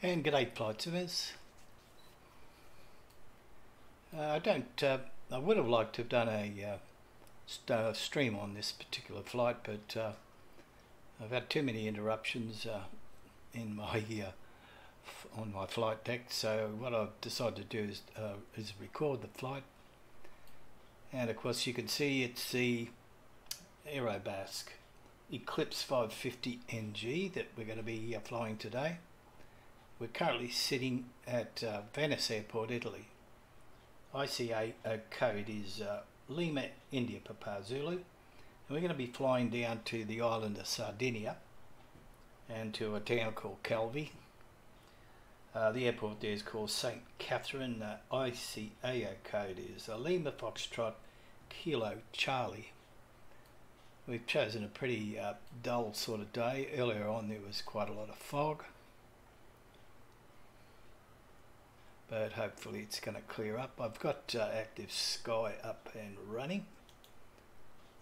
And g'day flight swimmers. I would have liked to have done a stream on this particular flight, but I've had too many interruptions in my on my flight deck. So what I've decided to do is record the flight, and of course you can see it's the Aerobask Eclipse 550 NG that we're going to be flying today. We're currently sitting at Venice Airport, Italy. ICA code is Lima India Papa Zulu, and we're going to be flying down to the island of Sardinia and to a town called Calvi. The airport there is called St. Catherine. ICAO code is Lima Foxtrot Kilo Charlie. We've chosen a pretty dull sort of day. Earlier on there was quite a lot of fog, but hopefully it's going to clear up. I've got active sky up and running,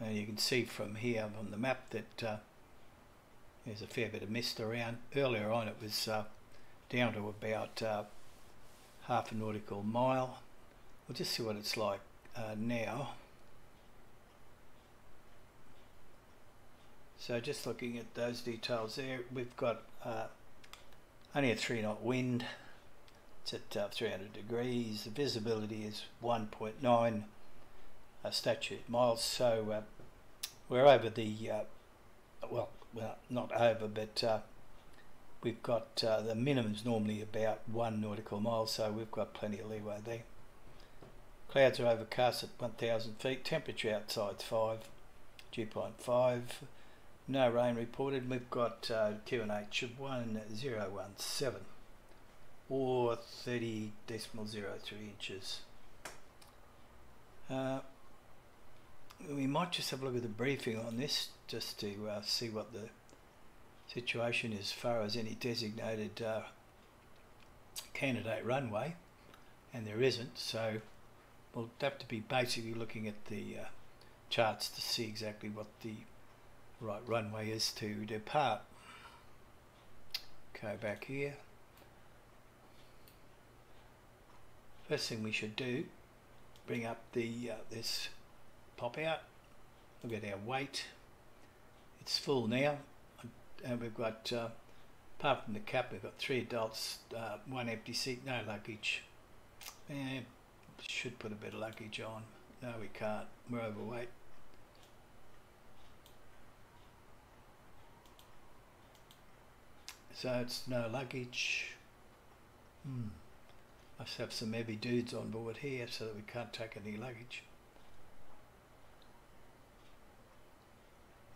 and you can see from here on the map that there's a fair bit of mist around. Earlier on it was down to about half a nautical mile. We'll just see what it's like now. So just looking at those details there, we've got only a 3-knot wind. It's at 300 degrees. The visibility is 1.9 statute miles. So we're over the, well, not over, but we've got the minimum's normally about 1 nautical mile, so we've got plenty of leeway there. Clouds are overcast at 1,000 feet. Temperature outside's 5, dew point 5. No rain reported. We've got QNH of 1017 or 30.03 inches. We might just have a look at the briefing on this just to see what the situation is as far as any designated candidate runway, and there isn't, so we'll have to be basically looking at the charts to see exactly what the right runway is to depart. Go back here. First thing we should do, bring up the this pop out. Look at our weight. It's full now, and we've got apart from the cap, we've got 3 adults, 1 empty seat, no luggage. Should put a bit of luggage on. No, we can't. We're overweight. So it's no luggage. Must have some heavy dudes on board here so that we can't take any luggage.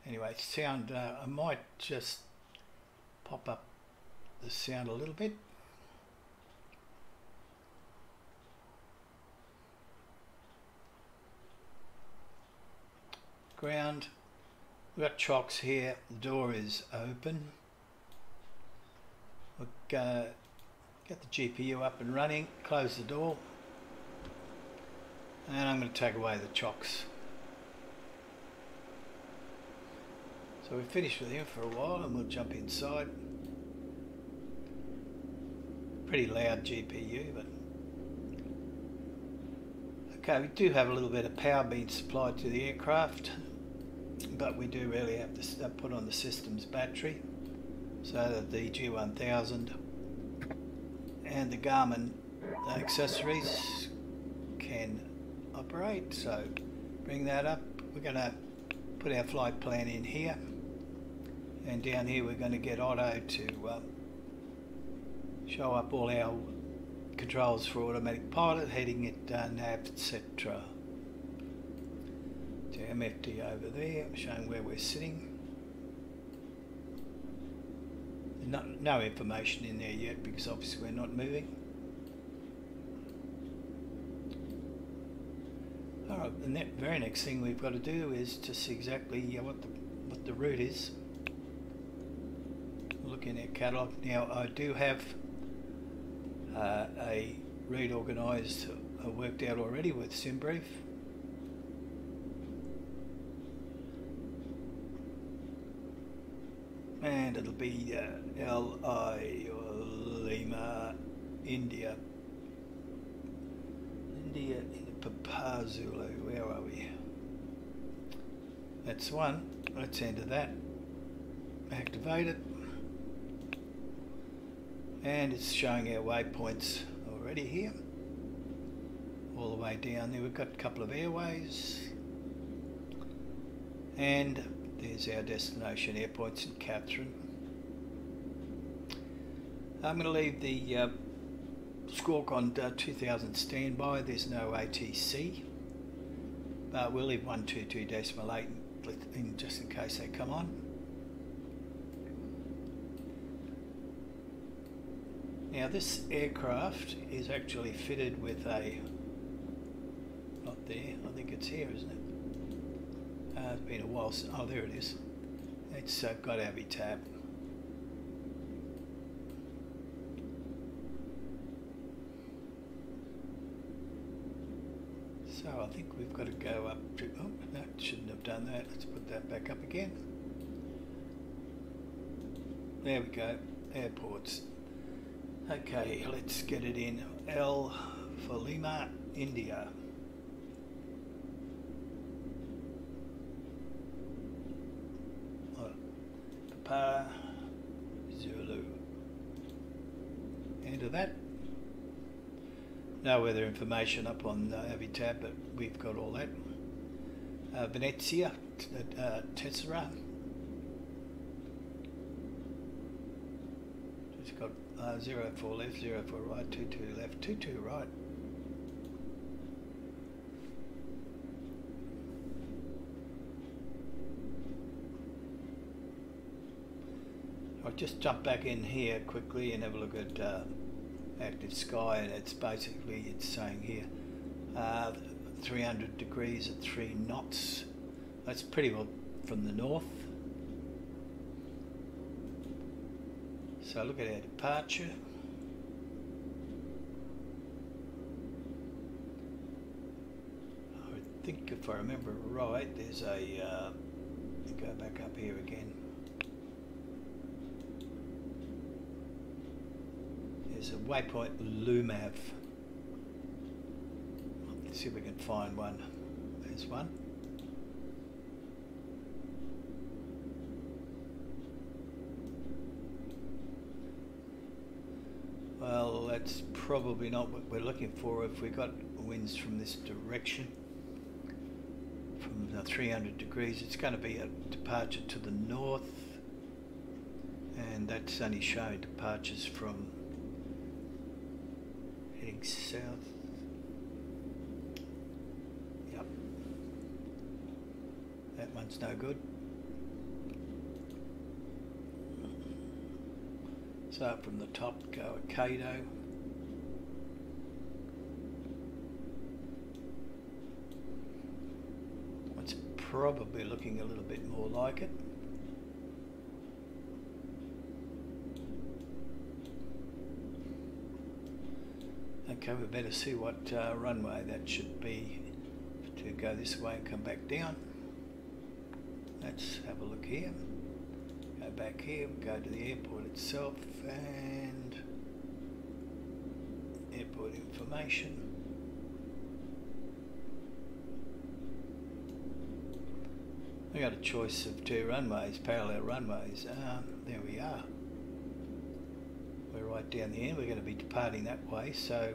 Anyway, sound, I might just pop up the sound a little bit. Ground, we've got chocks here, the door is open. We'll get the GPU up and running, close the door, and I'm going to take away the chocks. So we've finished with him for a while and we'll jump inside. Pretty loud GPU, but okay, we do have a little bit of power being supplied to the aircraft, but we do really have to put on the system's battery so that the G1000 and the Garmin accessories can operate. So bring that up. We're going to put our flight plan in here, and down here we're going to get Otto to show up all our controls for automatic pilot, heading at nav, etc. To MFD over there, showing where we're sitting. No information in there yet because obviously we're not moving. Alright, the very next thing we've got to do is to see exactly what the route is. Look in our catalogue. Now I do have a route organised, worked out already with SimBrief. And it'll be LI or Lima, India. India in Papa Zulu. Where are we? That's one. Let's enter that. Activate it. And it's showing our waypoints already here. All the way down there. We've got a couple of airways. And there's our destination airports in Catherine. I'm going to leave the Squawk on 2000 standby. There's no ATC, but we'll leave 122.8 in just in case they come on. Now this aircraft is actually fitted with a, not there, I think it's here, isn't it? It's been a while since, oh there it is. It's got our tab. So I think we've got to go up to, oh no, shouldn't have done that. Let's put that back up again. There we go, airports. Okay, let's get it in. L for Lima, India. Papa Zulu. Enter that. No weather information up on Avitab, but we've got all that. Venezia, Tessera. Just got 04 left, 04 right, 22 left, 22 right. I'll just jump back in here quickly and have a look at active sky, and it's basically, it's saying here 300 degrees at 3 knots. That's pretty well from the north. So look at our departure. I think if I remember right, there's a go back up here again. There's a waypoint Lumav. Let's see if we can find one. There's one. Well, that's probably not what we're looking for if we got winds from this direction. From the 300 degrees, it's going to be a departure to the north, and that's only showing departures from heading south. Yep. That one's no good. So from the top, go Acado. It's probably looking a little bit more like it. Okay, we better see what runway that should be to go this way and come back down. Let's have a look here. Go back here, go to the airport itself and airport information. We got a choice of 2 runways, parallel runways. There we are. We're right down the end. We're going to be departing that way. So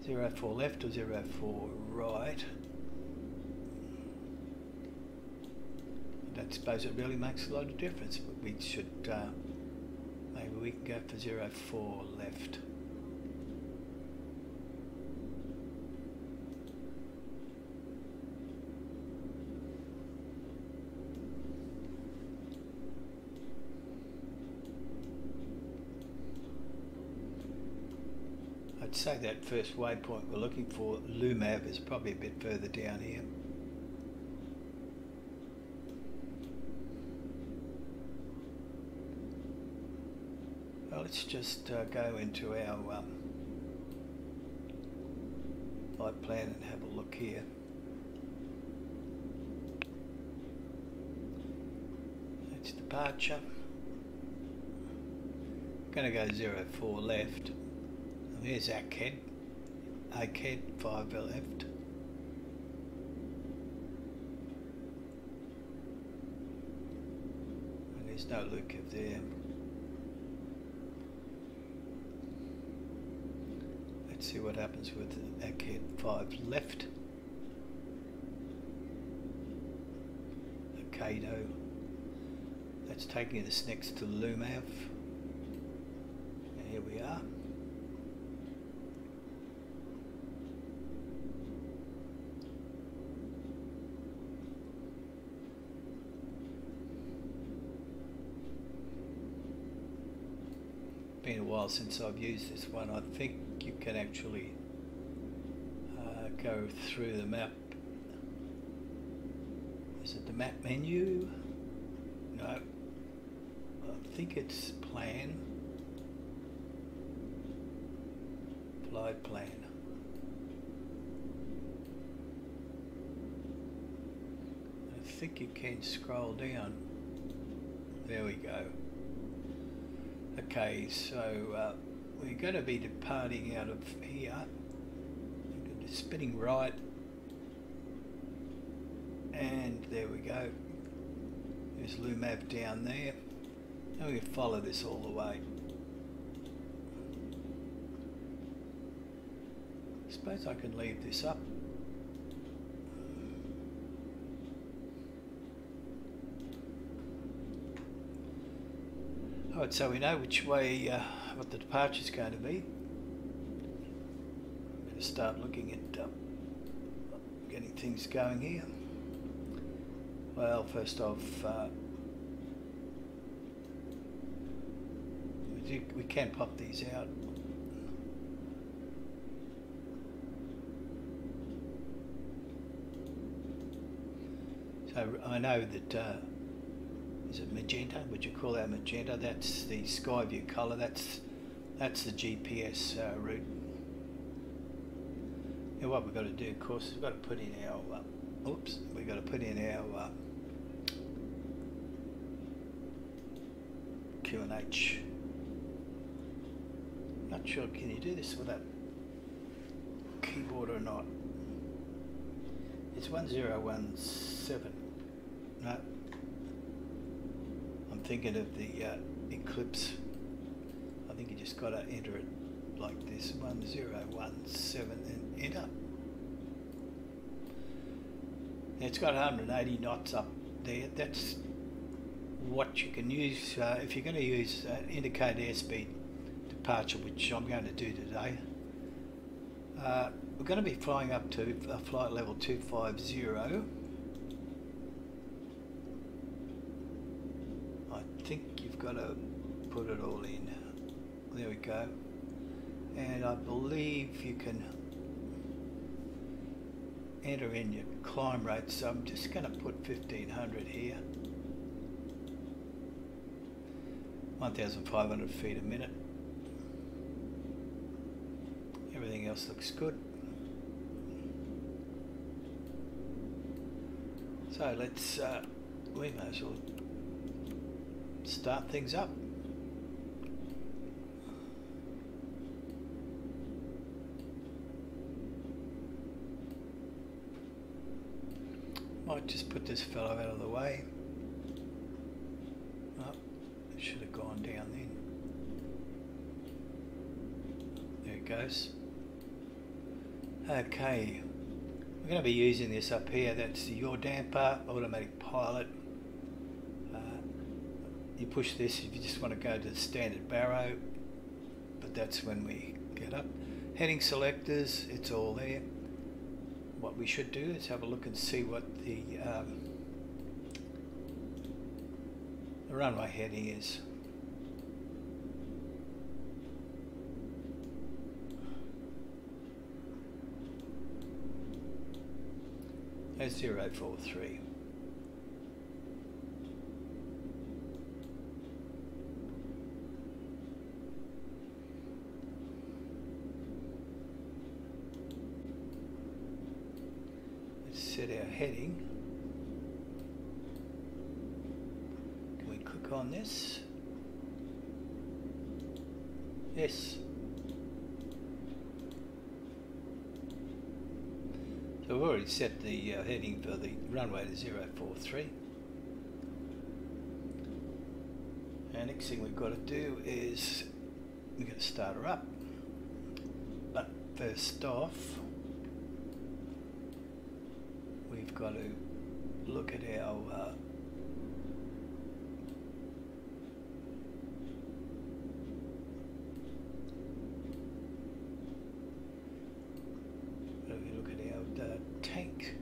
04 left or 04 right. I don't suppose it really makes a lot of difference, but we should maybe we can go for 04 left. I'd say that first waypoint we're looking for, Lumav, is probably a bit further down here. Well, let's just go into our flight plan and have a look here. That's departure. going to go 04 left. And there's ACHED, 5 left. And there's no Luke there. Let's see what happens with ACHED 5 left. Kato. That's taking us next to Lumav. And here we are. Been a while since I've used this one. I think you can actually go through the map. Is it the map menu? No. I think it's plan. Flight plan. I think you can scroll down. There we go. Okay, so we're going to be departing out of here. Spinning right. And there we go. There's Lumav down there. Now we can follow this all the way. I suppose I can leave this up. Alright, so we know which way, what the departure is going to be. Better start looking at getting things going here. Well, first off, we can pop these out. So I know that, is it magenta? Would you call that magenta? That's the sky view colour. That's the GPS route. Now what we've got to do, of course, is we've got to put in our, we've got to put in our QNH. Not sure, can you do this with that keyboard or not? It's 1017. No. I'm thinking of the Eclipse. I think you just got to enter it like this, 1017 and enter. Now it's got 180 knots up there. That's what you can use if you're going to use indicated airspeed departure, which I'm going to do today. We're going to be flying up to flight level 250. I think you've got to put it all in. There we go. And I believe you can enter in your climb rate, so I'm just going to put 1500 here. 1,500 feet a minute. Everything else looks good. So let's, we may as well start things up. Might just put this fellow out of the way. Oh, it should have gone down then. There it goes. Okay, we're going to be using this up here. That's your damper, automatic pilot. You push this if you just want to go to the standard barrow, but that's when we get up. Heading selectors, it's all there. What we should do is have a look and see what the runway heading is. That's 043. Set our heading. Can we click on this? Yes. So we've already set the heading for the runway to 043. And next thing we've got to do is we've got to start her up. But first off, we've got to look at our tank.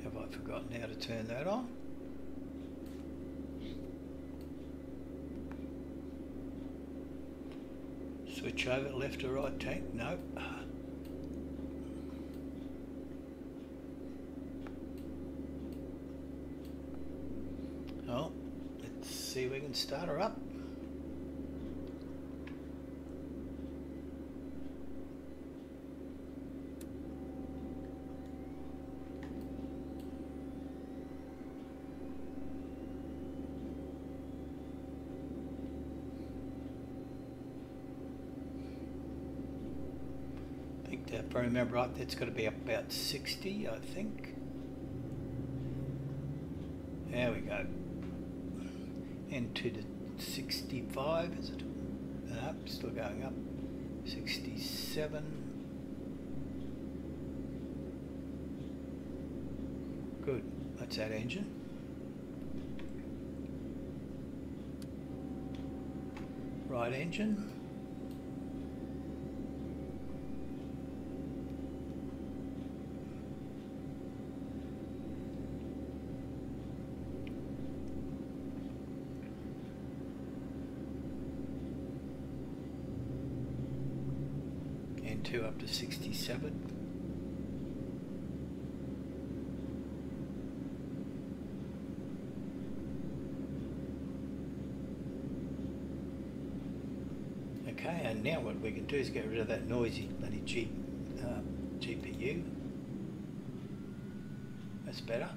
Have I forgotten how to turn that on? Switch over left or right tank? No. Oh, let's see if we can start her up. If I remember right, that's got to be up about 60, I think. There we go. Into the 65, is it? Nope, still going up. 67. Good, that's that engine. Right engine. Two up to 67. Okay, and now what we can do is get rid of that noisy bloody GPU. That's better.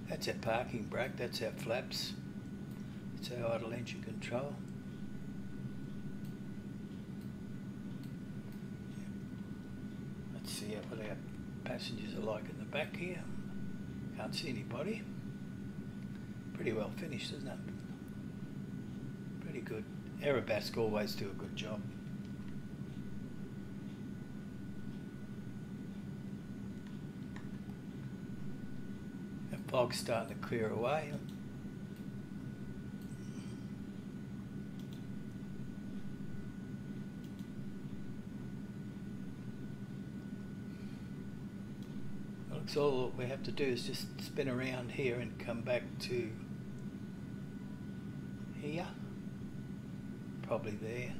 That's our parking brake, that's our flaps, it's our idle engine control. See what our passengers are like in the back here. Can't see anybody. Pretty well finished, isn't it? Pretty good. Aerobask always do a good job. The fog's starting to clear away. So all we have to do is just spin around here and come back to here, probably there.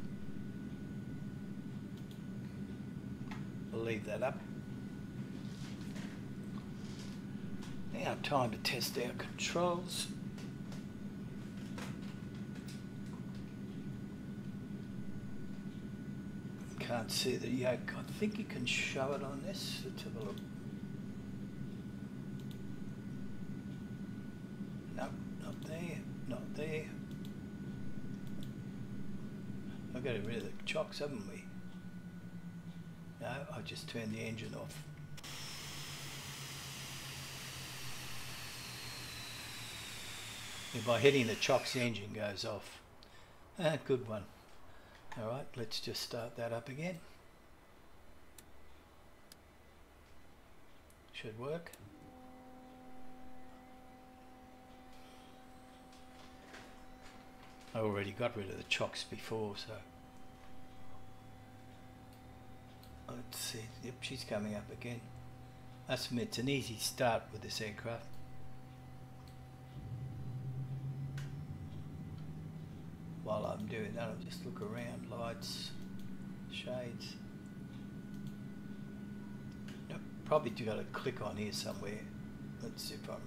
We'll leave that up. Now time to test our controls. Can't see the yoke. I think you can show it on this. Let's have a look. Not there. I've got rid of the chocks, haven't we? No, I just turned the engine off. By hitting the chocks, the engine goes off. Good one. Alright, let's just start that up again. Should work. I already got rid of the chocks before, so let's see. Yep, she's coming up again. That's it's an easy start with this aircraft. While I'm doing that, I'll just look around. Lights, shades. Nope, probably got to click on here somewhere. Let's see if I'm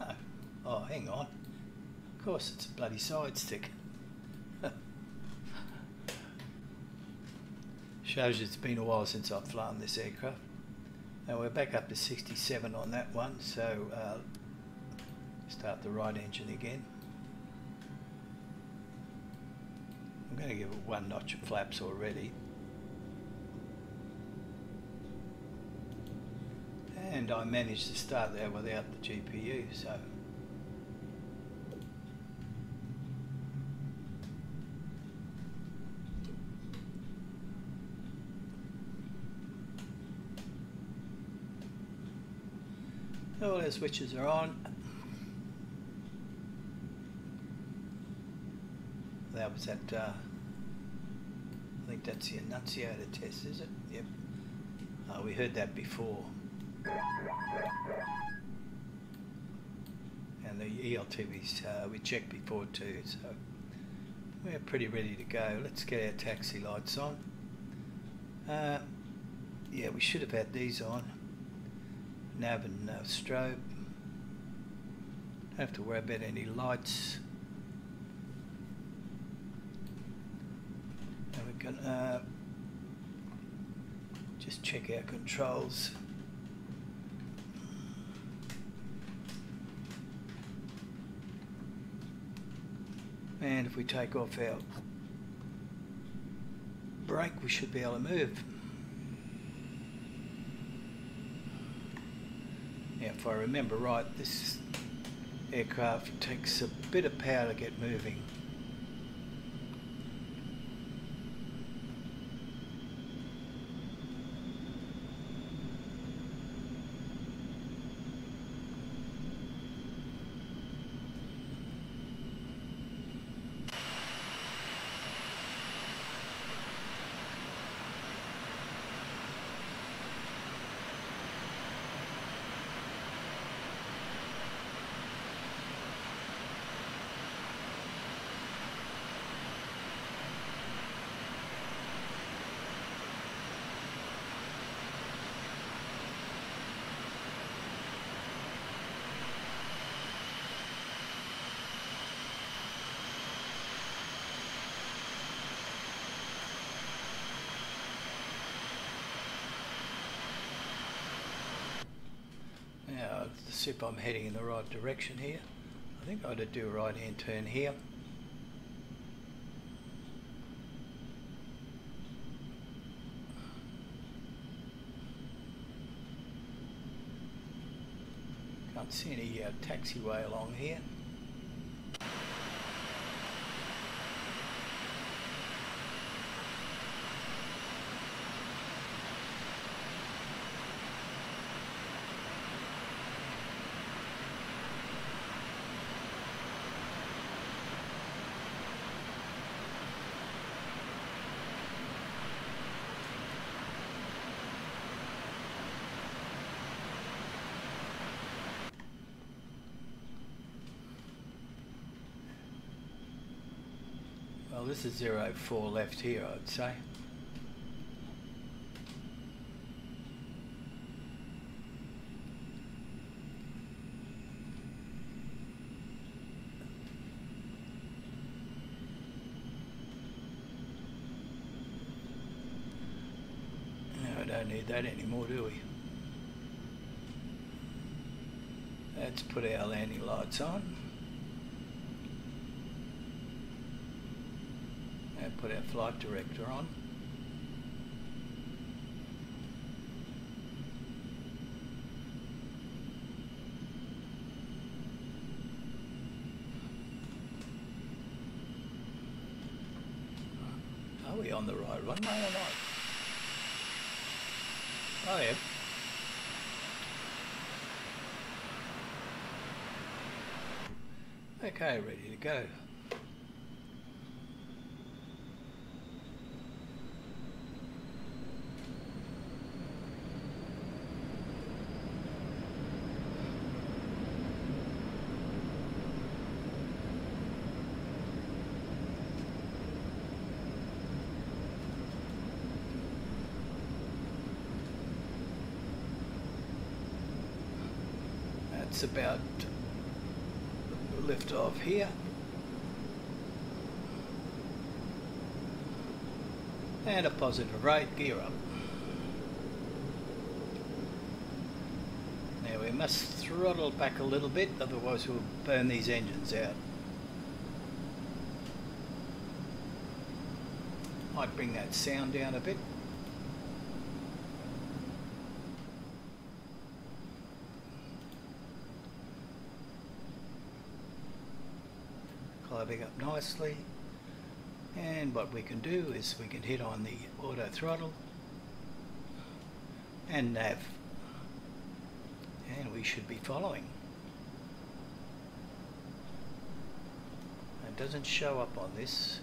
right. Oh, hang on. Of course, it's a bloody side stick. Shows you it's been a while since I've flown this aircraft. Now we're back up to 67 on that one, so start the right engine again. I'm going to give it 1 notch of flaps already. And I managed to start that without the GPU, so all our switches are on. That was that, I think that's the annunciator test, is it? Yep. We heard that before. And the ELTVs we checked before too, so we're pretty ready to go. Let's get our taxi lights on. Yeah, we should have had these on. Nav and strobe. Don't have to worry about any lights. And we're gonna just check our controls. And if we take off our brake, we should be able to move. Yeah, if I remember right, this aircraft takes a bit of power to get moving. Now, to see if I'm heading in the right direction here. I think I ought to do a right hand turn here. Can't see any taxiway along here. Well, this is 04 left here, I'd say. No, I don't need that anymore, do we? Let's put our landing lights on. And put our flight director on. Are we on the right runway or not? Oh yeah. Okay, ready to go. That's about lift off here. and a positive rate, gear up. Now we must throttle back a little bit, otherwise we'll burn these engines out. Might bring that sound down a bit. Climbing up nicely, and what we can do is we can hit on the auto throttle and nav, and we should be following. It doesn't show up on this.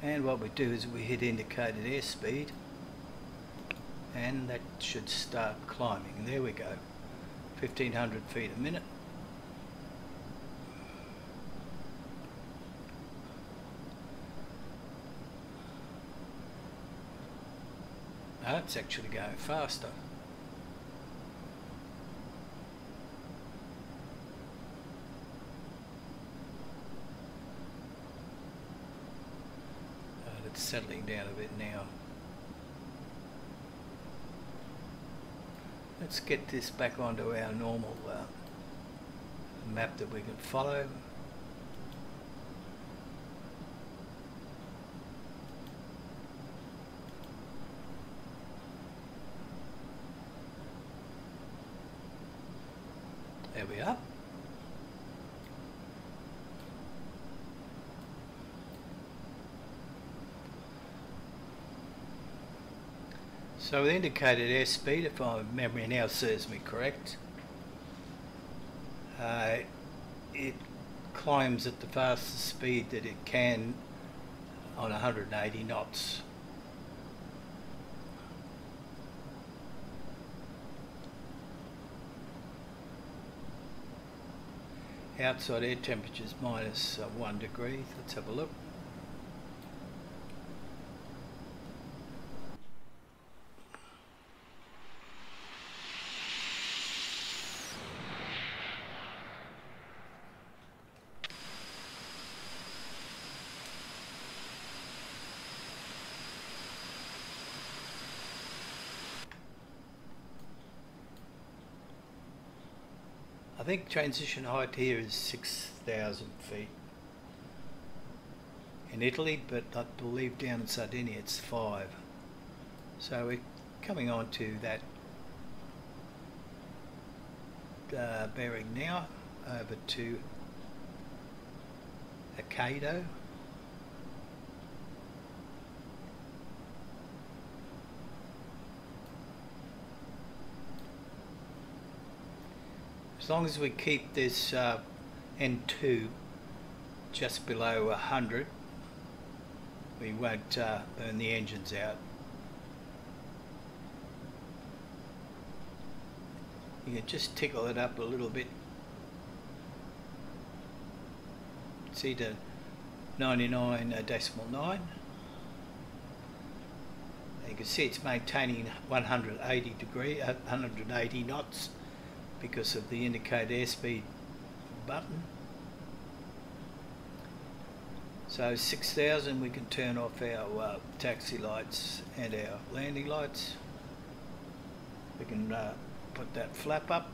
And what we do is we hit indicated airspeed, and that should start climbing. There we go, 1500 feet a minute. Oh, it's actually going faster. It's settling down a bit now. Let's get this back onto our normal map that we can follow. There we are. So with indicated airspeed, if my memory now serves me correct, it climbs at the fastest speed that it can on 180 knots. Outside air temperature is minus 1 degree. Let's have a look. I think transition height here is 6,000 feet in Italy, but I believe down in Sardinia it's 5. So we're coming on to that bearing now, over to Acado. As long as we keep this N2 just below 100, we won't burn the engines out. You can just tickle it up a little bit. See to 99.9. You can see it's maintaining 180 knots because of the indicate airspeed button. So 6,000, we can turn off our taxi lights and our landing lights. We can put that flap up.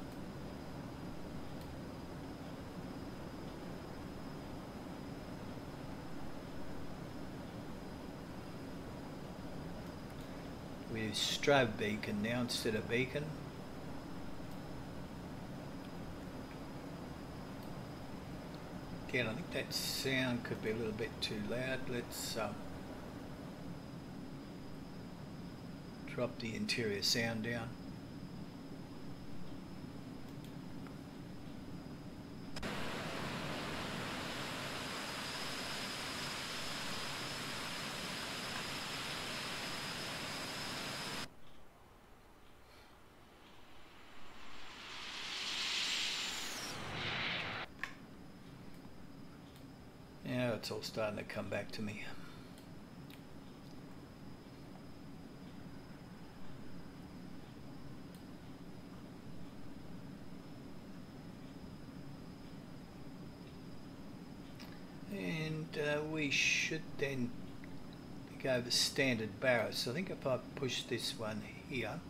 We use strobe beacon now instead of beacon. Again, I think that sound could be a little bit too loud. Let's drop the interior sound down. Now it's all starting to come back to me. should then go the standard barrows. So I think if I push this one here,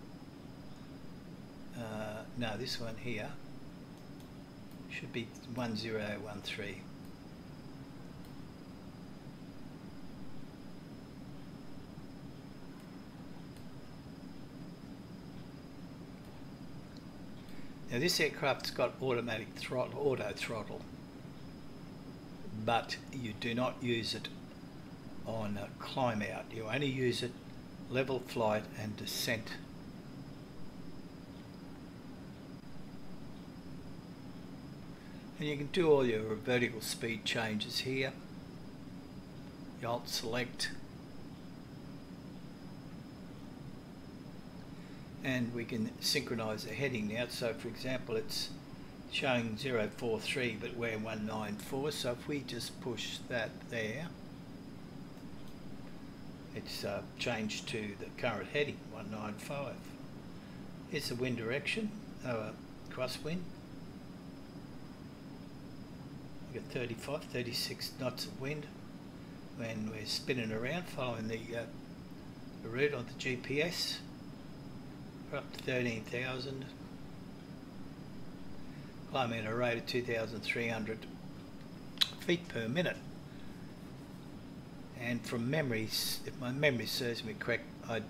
no, this one here should be 1013. Now this aircraft's got automatic throttle, auto throttle, but you do not use it on climb out. You only use it level flight and descent. And you can do all your vertical speed changes here. You alt select, and we can synchronize the heading now. So for example, it's showing 043 but we're 194, so if we just push that there, it's changed to the current heading, 195. Here's the wind direction, crosswind. We got 35, 36 knots of wind when we're spinning around following the route on the GPS. We're up to 13,000. Climbing at a rate of 2,300 feet per minute. And from memory, if my memory serves me correct, I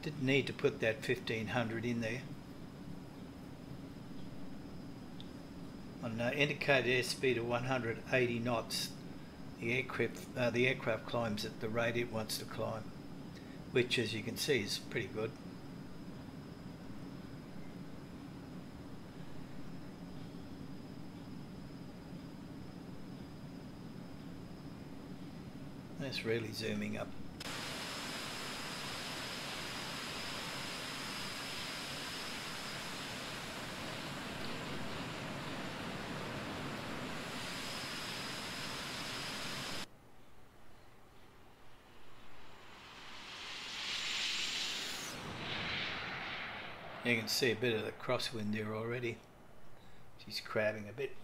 didn't need to put that 1500 in there. On indicated airspeed of 180 knots, the aircraft climbs at the rate it wants to climb, which, as you can see, is pretty good. That's really zooming up. You can see a bit of the crosswind there already. She's crabbing a bit.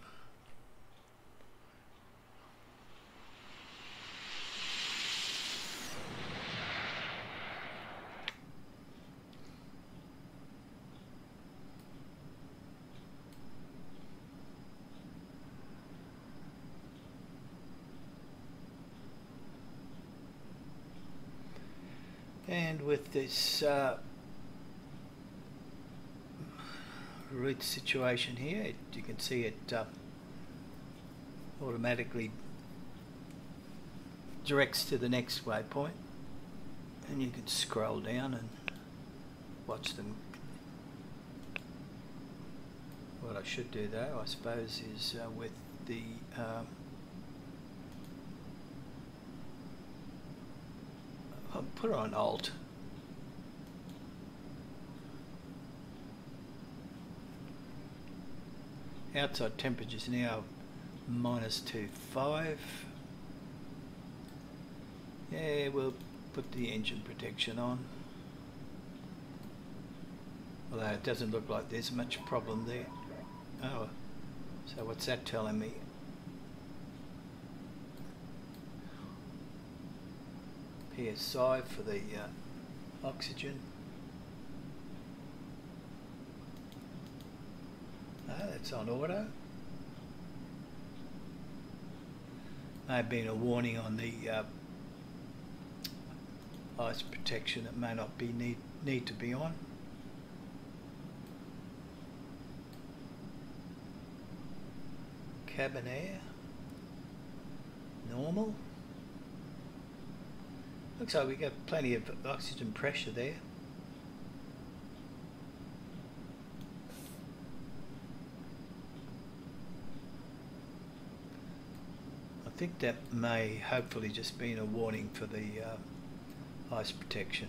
And with this route situation here, you can see it automatically directs to the next waypoint, and you can scroll down and watch them. What I should do though, I suppose, is with the I'll put it on Alt. Outside temperatures now -25. Yeah, we'll put the engine protection on. Although it doesn't look like there's much problem there. Oh, so what's that telling me? PSI for the oxygen. That's on auto. May have been a warning on the ice protection. It may not be need to be on. Cabin air, normal. Looks like we got plenty of oxygen pressure there. I think that may hopefully just been a warning for the ice protection.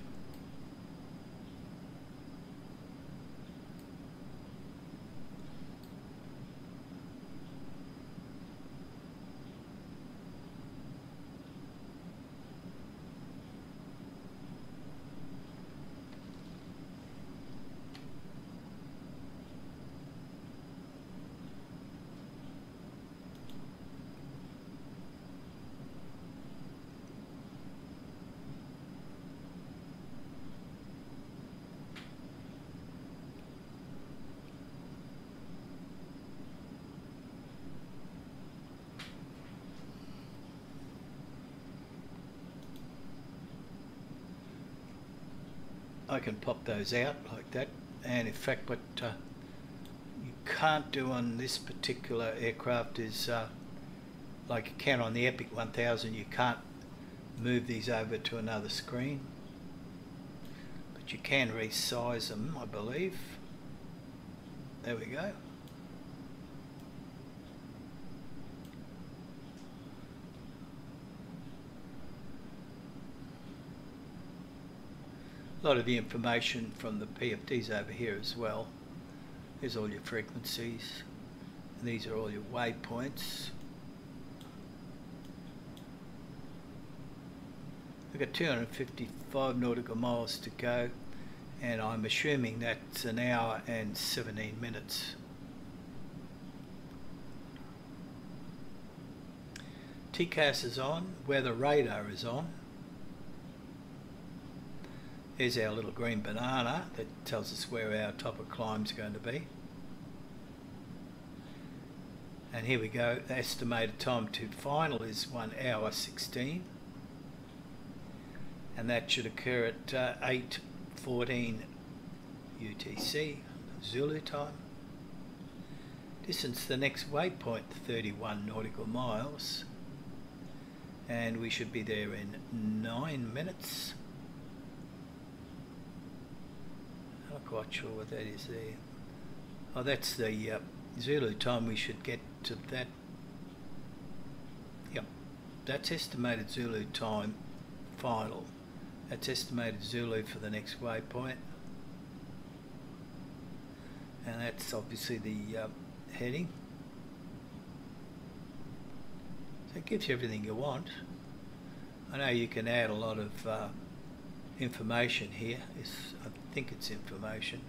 I can pop those out like that. And in fact, what you can't do on this particular aircraft is like you can on the Epic 1000, you can't move these over to another screen, but you can resize them, I believe. There we go. A lot of the information from the PFDs over here as well. Here's all your frequencies, and these are all your waypoints. We've got 255 nautical miles to go, and I'm assuming that's an hour and 17 minutes. TCAS is on, weather radar is on. Here's our little green banana that tells us where our top of climb's going to be. And here we go, the estimated time to final is 1 hour 16. And that should occur at 8:14 UTC, Zulu time. Distance to the next waypoint, 31 nautical miles. And we should be there in 9 minutes. Not quite sure what that is there. Oh, that's the Zulu time. We should get to that. Yep, that's estimated Zulu time final. That's estimated Zulu for the next waypoint. And that's obviously the heading. So it gives you everything you want. I know you can add a lot of information here. I think it's information.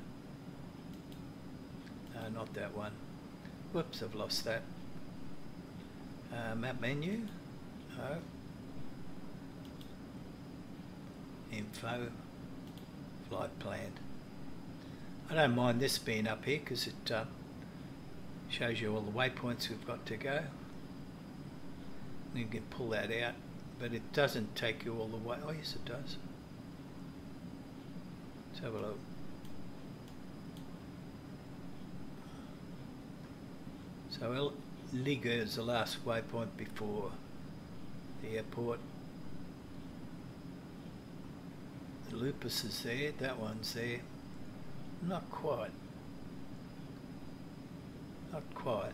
No, not that one. Whoops, I've lost that. Map menu. No. Info. Flight plan. I don't mind this being up here because it shows you all the waypoints we've got to go. You can pull that out, but it doesn't take you all the way. Oh yes, it does. Let's have a look. So LIPZ is the last waypoint before the airport. The Lupus is there, that one's there. Not quite. Not quite.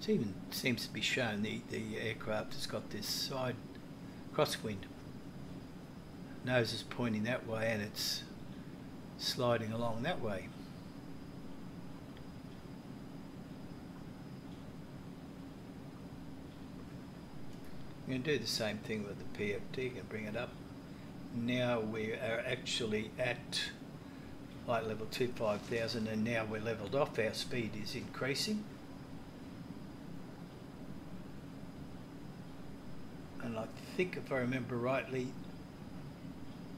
It even seems to be shown the aircraft has got this side crosswind. Nose is pointing that way and it's sliding along that way. I'm going to do the same thing with the PFD. You can bring it up. Now we are actually at flight level 25,000 and now we're leveled off. Our speed is increasing. And I think if I remember rightly,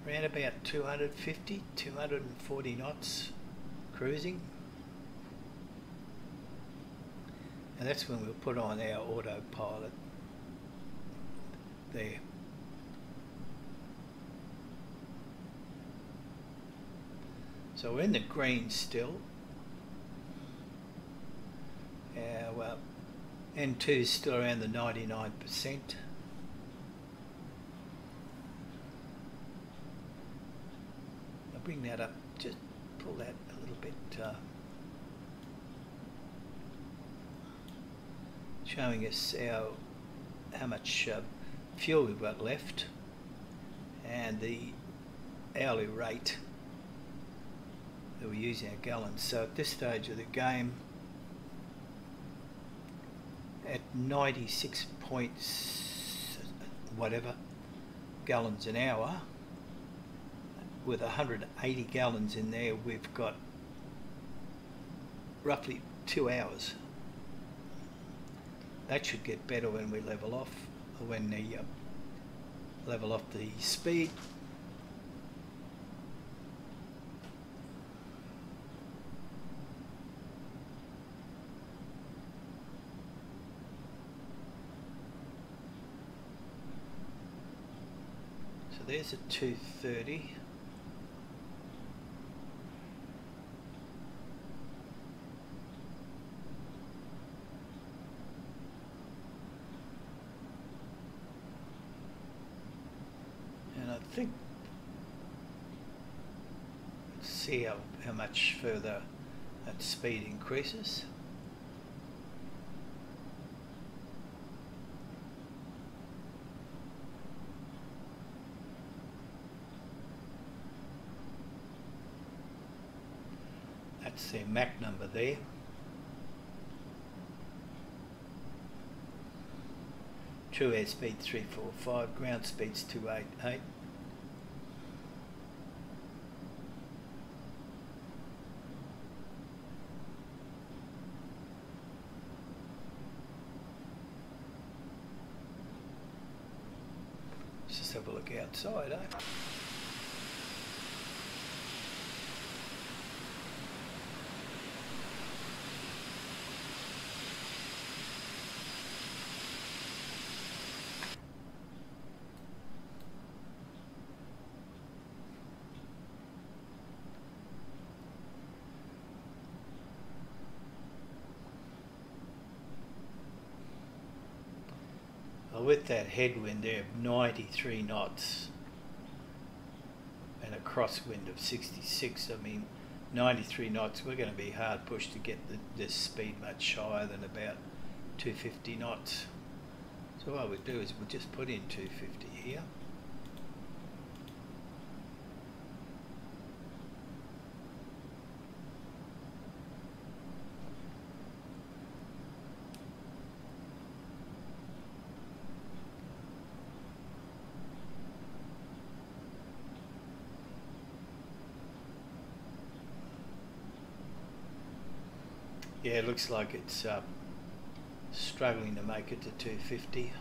around about 250, 240 knots cruising. And that's when we'll put on our autopilot there. So we're in the green still. Well, N2 is still around the 99%. I'll bring that up, just pull that a little bit, showing us how much fuel we've got left and the hourly rate that we're using our gallons. So at this stage of the game, at 96 points whatever gallons an hour, with 180 gallons in there, we've got roughly 2 hours. That should get better when we level off, or when they level off the speed. there's a 230. And I think, let's see how much further that speed increases. That's their Mach number there. True airspeed 345, ground speed's 288. Let's just have a look outside, eh? With that headwind there of 93 knots and a crosswind of 66, I mean 93 knots, we're going to be hard pushed to get this speed much higher than about 250 knots. So what we'll do is we'll just put in 250 here. Yeah, it looks like it's struggling to make it to 250.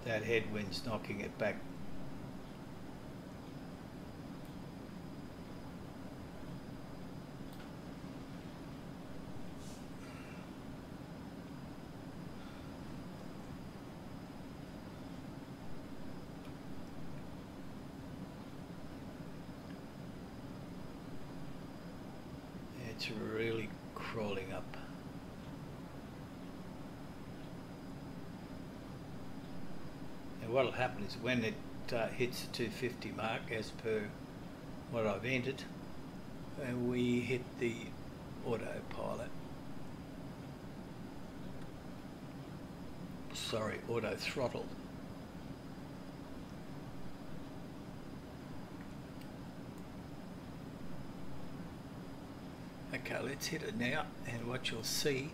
That headwind's knocking it back. It's really crawling up. What will happen is when it hits the 250 mark, as per what I've entered, we hit the autopilot. Sorry, auto throttle. Okay, let's hit it now, and what you'll see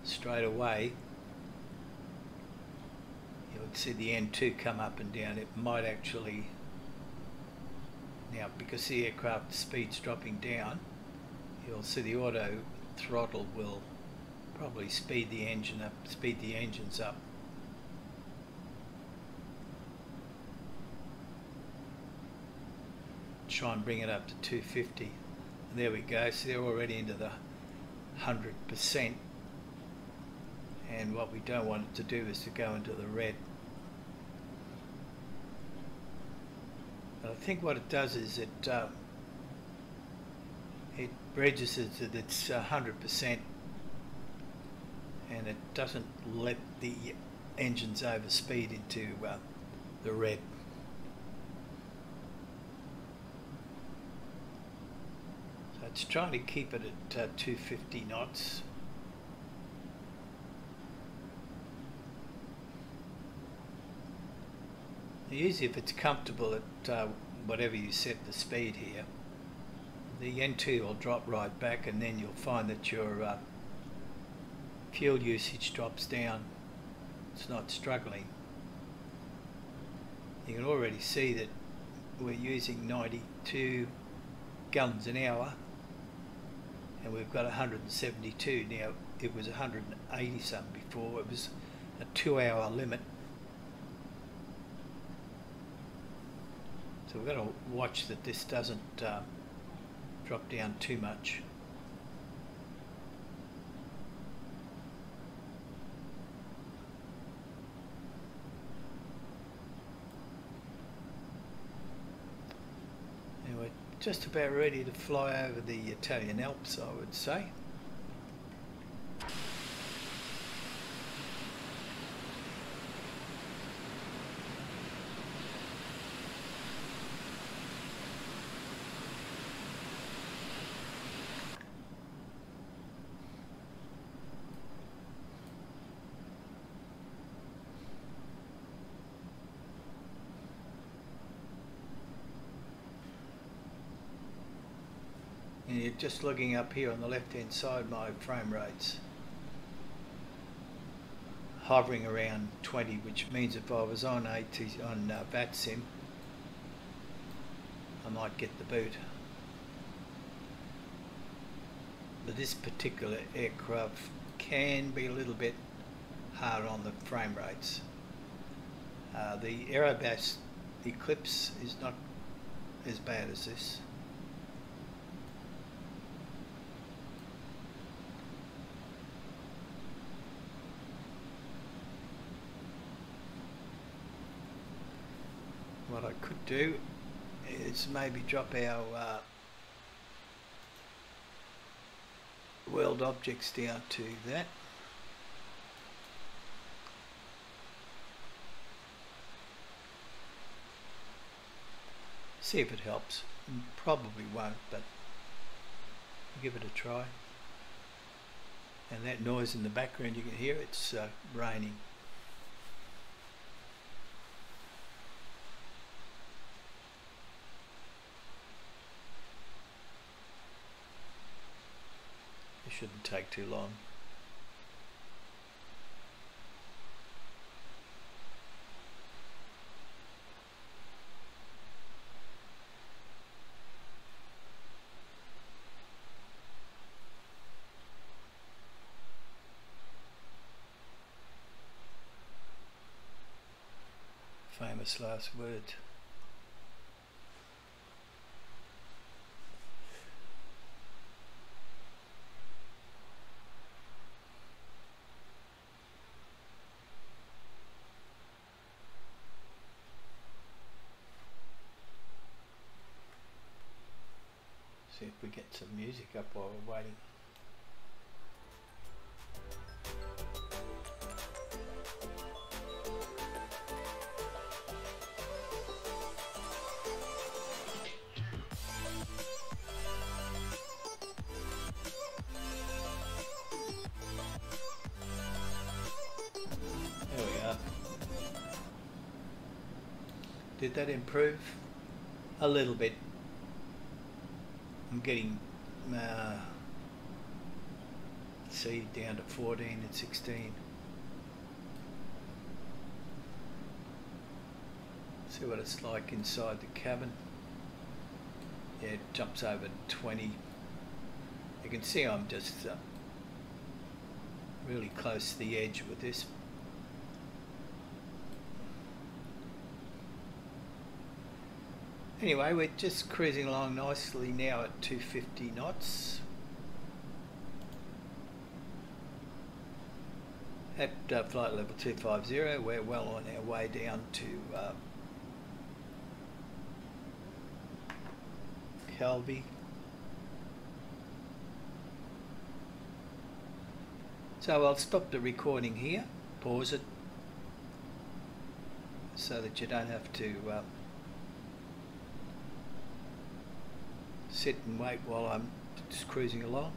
straight away, you'll see the N2 come up and down. It might actually, now because the aircraft speed's dropping down, you'll see the auto throttle will probably speed the engine up, speed the engines up. Try and bring it up to 250. And there we go, so they're already into the 100%. And what we don't want it to do is to go into the red. But I think what it does is it registers that it's 100%, and it doesn't let the engines overspeed into the red. So it's trying to keep it at 250 knots. Usually if it's comfortable at whatever you set the speed here, the N2 will drop right back, and then you'll find that your fuel usage drops down. It's not struggling. You can already see that we're using 92 gallons an hour, and we've got 172 now. It was 180 something before. It was a 2-hour limit, so we've got to watch that this doesn't drop down too much. Anyway, just about ready to fly over the Italian Alps, I would say. And you're just looking up here on the left hand side, my frame rates hovering around 20, which means if I was on VATSIM, I might get the boot. But this particular aircraft can be a little bit hard on the frame rates. The Aerobask Eclipse is not as bad as this. What I could do is maybe drop our world objects down to that. See if it helps. Probably won't, but give it a try. And that noise in the background you can hear, it's raining. It shouldn't take too long. Famous last word. See if we get some music up while we're waiting. There we are. Did that improve? A little bit. I'm getting, see, down to 14 and 16. See what it's like inside the cabin. Yeah, it jumps over 20. You can see I'm just really close to the edge with this. Anyway, we're just cruising along nicely now at 250 knots. At flight level 250, we're well on our way down to Calvi. So I'll stop the recording here, pause it, so that you don't have to sit and wait while I'm just cruising along,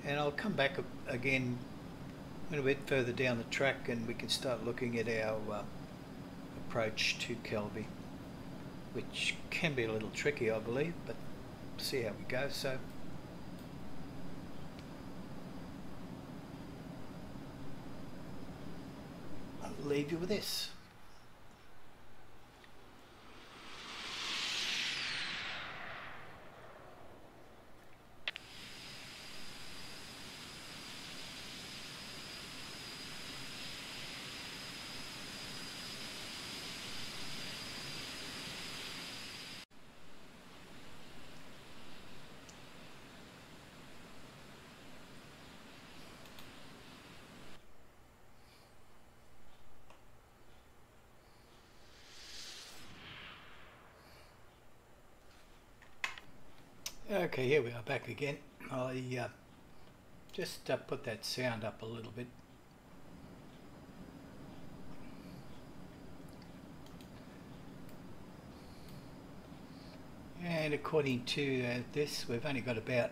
and I'll come back again a bit further down the track and we can start looking at our approach to Calvi, which can be a little tricky, I believe, but see how we go. So I'll leave you with this. Okay, here we are back again. I just put that sound up a little bit. And according to this, we've only got about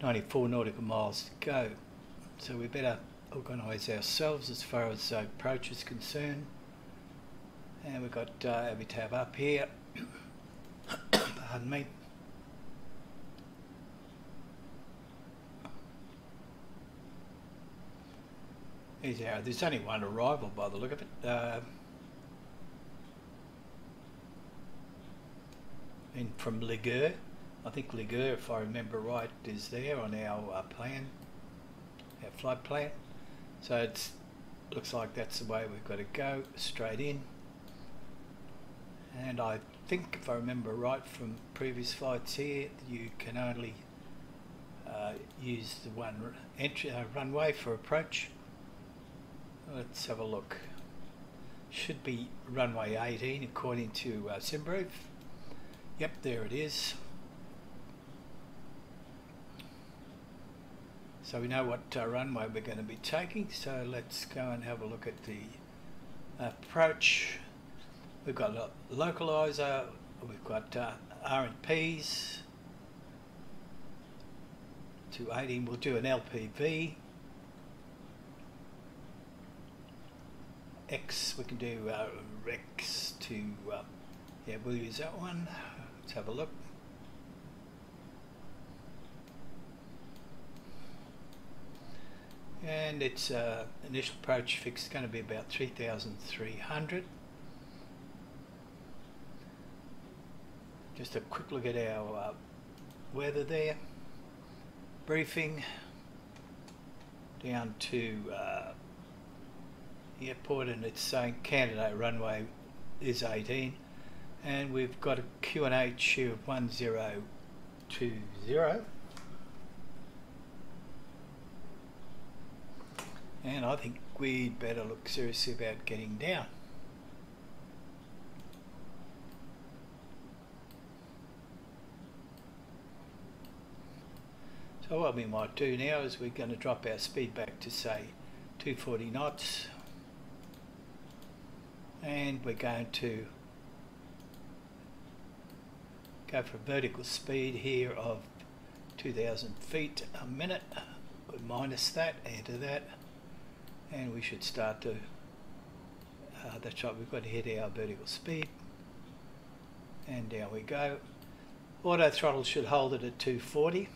94 nautical miles to go. So we better organise ourselves as far as approach is concerned. And we've got every tab up here. Pardon me. There's only one arrival by the look of it. From LIPZ. I think LIPZ, if I remember right, is there on our plan, our flight plan. So it looks like that's the way we've got to go, straight in. And I think, if I remember right from previous flights here, you can only use the one runway for approach. Let's have a look. Should be runway 18 according to SimBrief. Yep, there it is. So we know what runway we're going to be taking, so let's go and have a look at the approach. We've got a localizer, we've got R&Ps to 18. We'll do an LPV. X, we can do Rex to, yeah, we'll use that one. Let's have a look. And its initial approach fix is going to be about 3,300. Just a quick look at our weather there. Briefing down to the airport, and it's saying candidate runway is 18, and we've got a QNH here of 1020, and I think we'd better look seriously about getting down. So what we might do now is we're going to drop our speed back to say 240 knots. And we're going to go for a vertical speed here of 2,000 feet a minute. We'll minus that, enter that, and we should start to, that's right, we've got to hit our vertical speed. And down we go. Auto throttle should hold it at 240.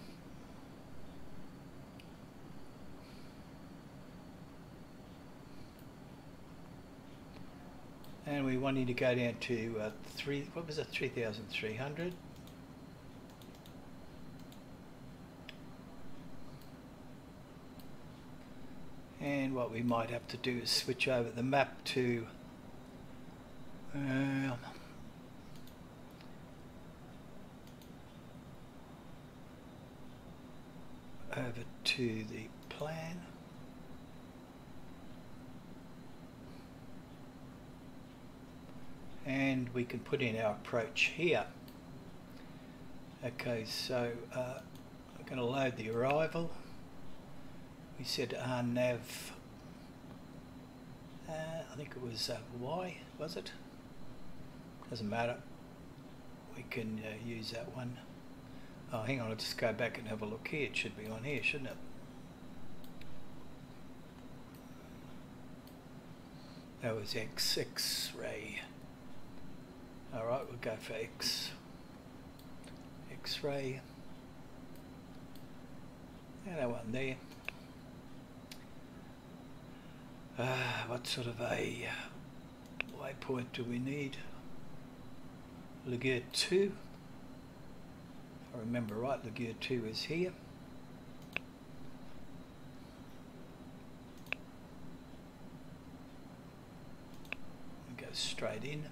And we wanting to go down to 3,300. And what we might have to do is switch over the map to over to the plan. And we can put in our approach here. Okay, so I'm going to load the arrival. We said RNAV, I think it was Y, was it? Doesn't matter. We can use that one. Oh, hang on, I'll just go back and have a look here. It should be on here, shouldn't it? That was X-ray. Alright, we'll go for X-ray. And that one there. What sort of a waypoint do we need? LIPZ 2. If I remember right, LIPZ 2 is here. We go straight in.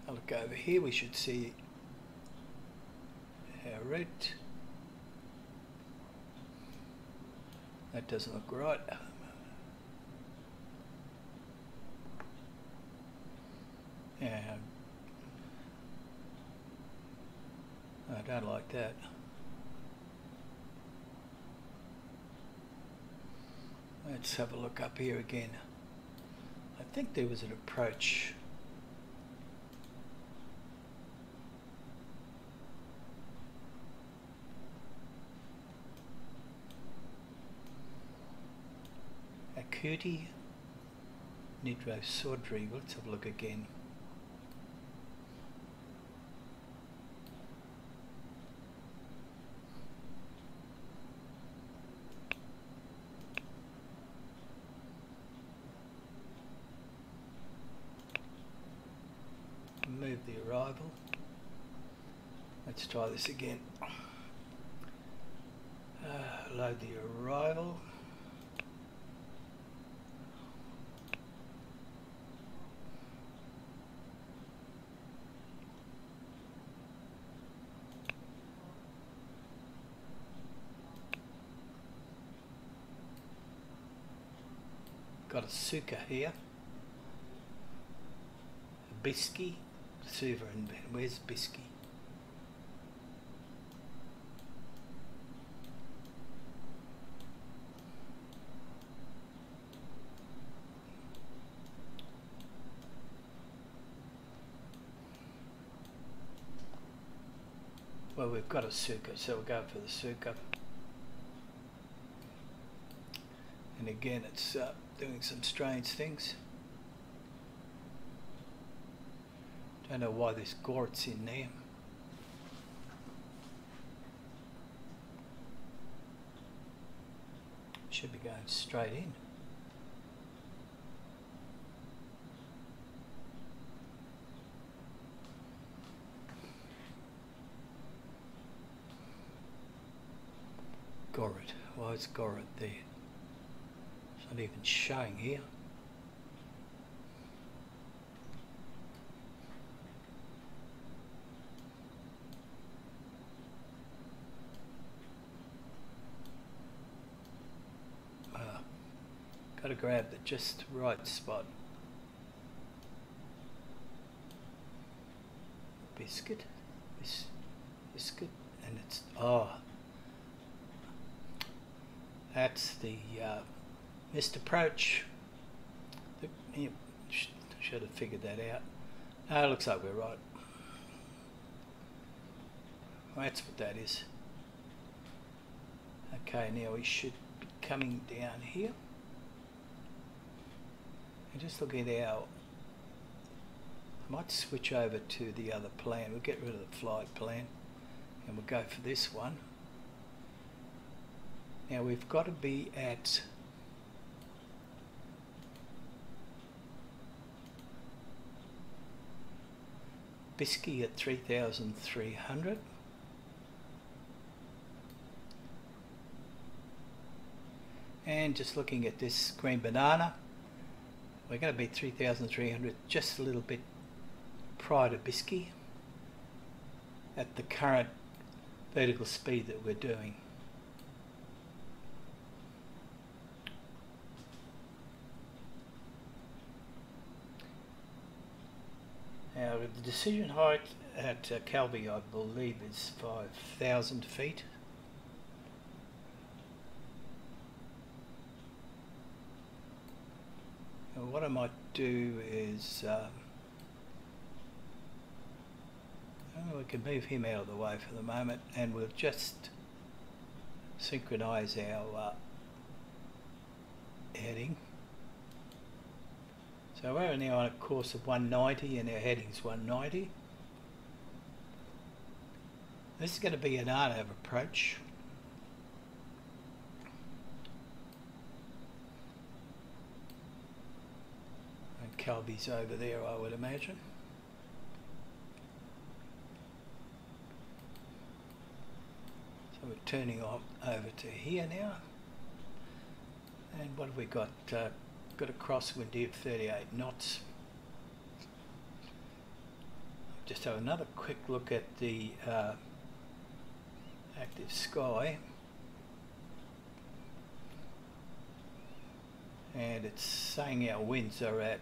I'll look over here, we should see our route. That doesn't look right. don't like that. Let's have a look up here again. I think there was an approach. Acuity, Nidro Sodri. Let's have a look again. Move the arrival. Let's try this again. Load the arrival. Got a Suka here. A Bisky. Suva and where's Bisky? Well, we've got a Suka, so we'll go for the Suka. And again, it's doing some strange things. Don't know why this Gort's in there. Should be going straight in. Gorot. Why is Gorot there? It's not even showing here. Got to grab the just right spot. Biscuit, biscuit, and it's that's the missed approach. You should have figured that out. No, it looks like we're right. Well, that's what that is. Okay, now we should be coming down here. And just look at our, I might switch over to the other plan. We'll get rid of the flight plan and we'll go for this one. Now we've got to be at Bisky at 3,300. And just looking at this green banana, we're going to be 3,300, just a little bit prior to Bisky at the current vertical speed that we're doing. Now the decision height at Calvi, I believe, is 5,000 feet. And what I might do is, we can move him out of the way for the moment, and we'll just synchronize our heading. So we're now on a course of 190 and our heading's 190. This is going to be an RNAV approach. And Calvi's over there, I would imagine. So we're turning off over to here now. And what have we got? Got a crosswind here of 38 knots. Just have another quick look at the active sky, and it's saying our winds are at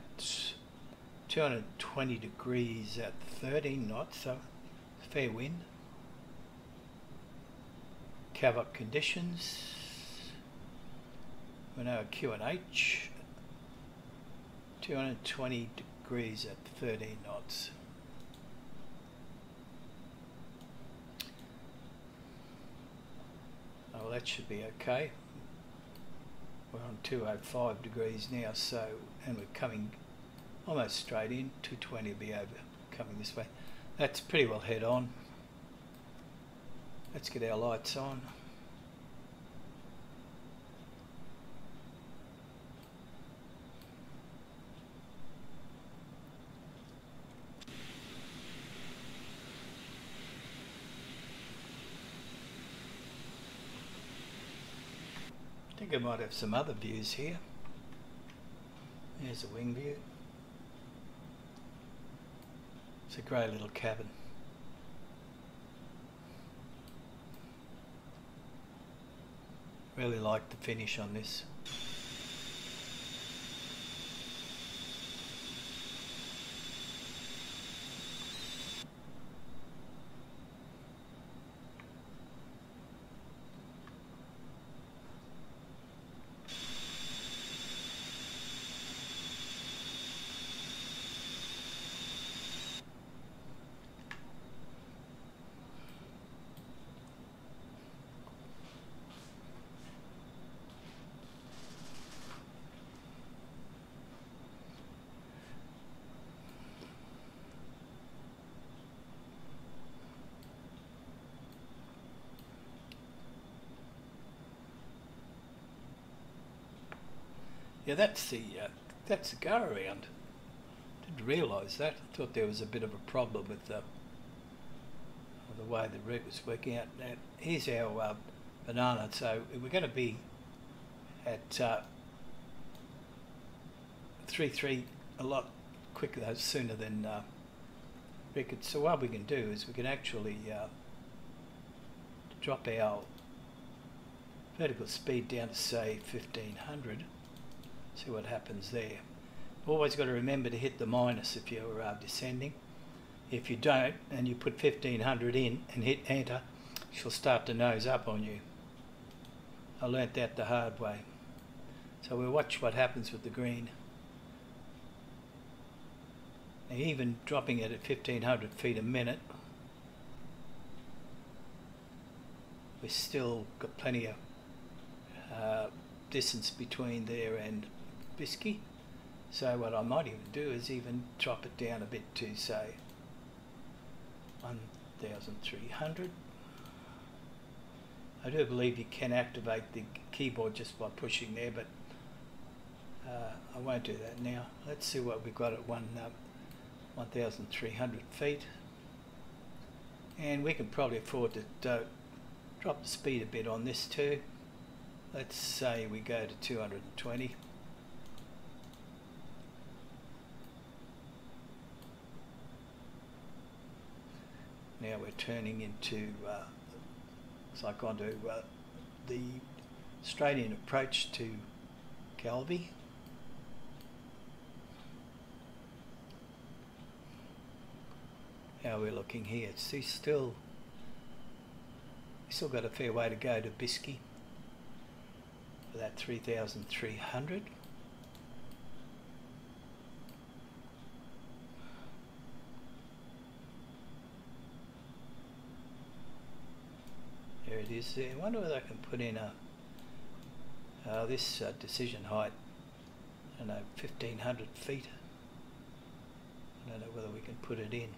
220 degrees at 13 knots, so fair wind. Cavok conditions. We're now at QNH. 220 degrees at 13 knots. Oh, well, that should be okay. We're on 205 degrees now, so, and we're coming almost straight in. 220 will be over coming this way. That's pretty well head on. Let's get our lights on. I think I might have some other views here. There's a wing view. It's a great little cabin. Really like the finish on this. Yeah, that's the go around. Didn't realise that. I thought there was a bit of a problem with the way the route was working out. Now, here's our banana. So we're going to be at 3.3 a lot quicker, sooner than record. So what we can do is we can actually drop our vertical speed down to say 1500. See what happens there. Always got to remember to hit the minus if you're descending. If you don't and you put 1500 in and hit enter, she'll start to nose up on you. I learnt that the hard way. So we'll watch what happens with the green. Now, even dropping it at 1500 feet a minute, we've still got plenty of distance between there and Bisky. So what I might even do is even drop it down a bit to say 1300. I do believe you can activate the keyboard just by pushing there, but I won't do that now. Let's see what we've got at 1300 feet, and we can probably afford to drop the speed a bit on this too. Let's say we go to 220. Now we're turning into, looks like onto the straight-in approach to Calvi. How we're looking here, see, still got a fair way to go to Bisky for that 3,300. There it is there. I wonder whether I can put in this decision height, I don't know, 1,500 feet. I don't know whether we can put it in.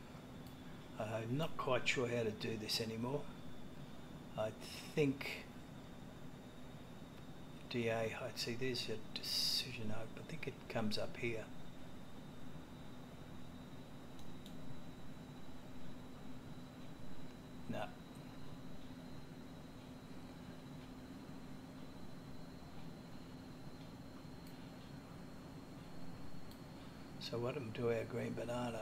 I'm not quite sure how to do this anymore. I think DA height, see there's your decision height, I think it comes up here. No. So what am I do our green banana?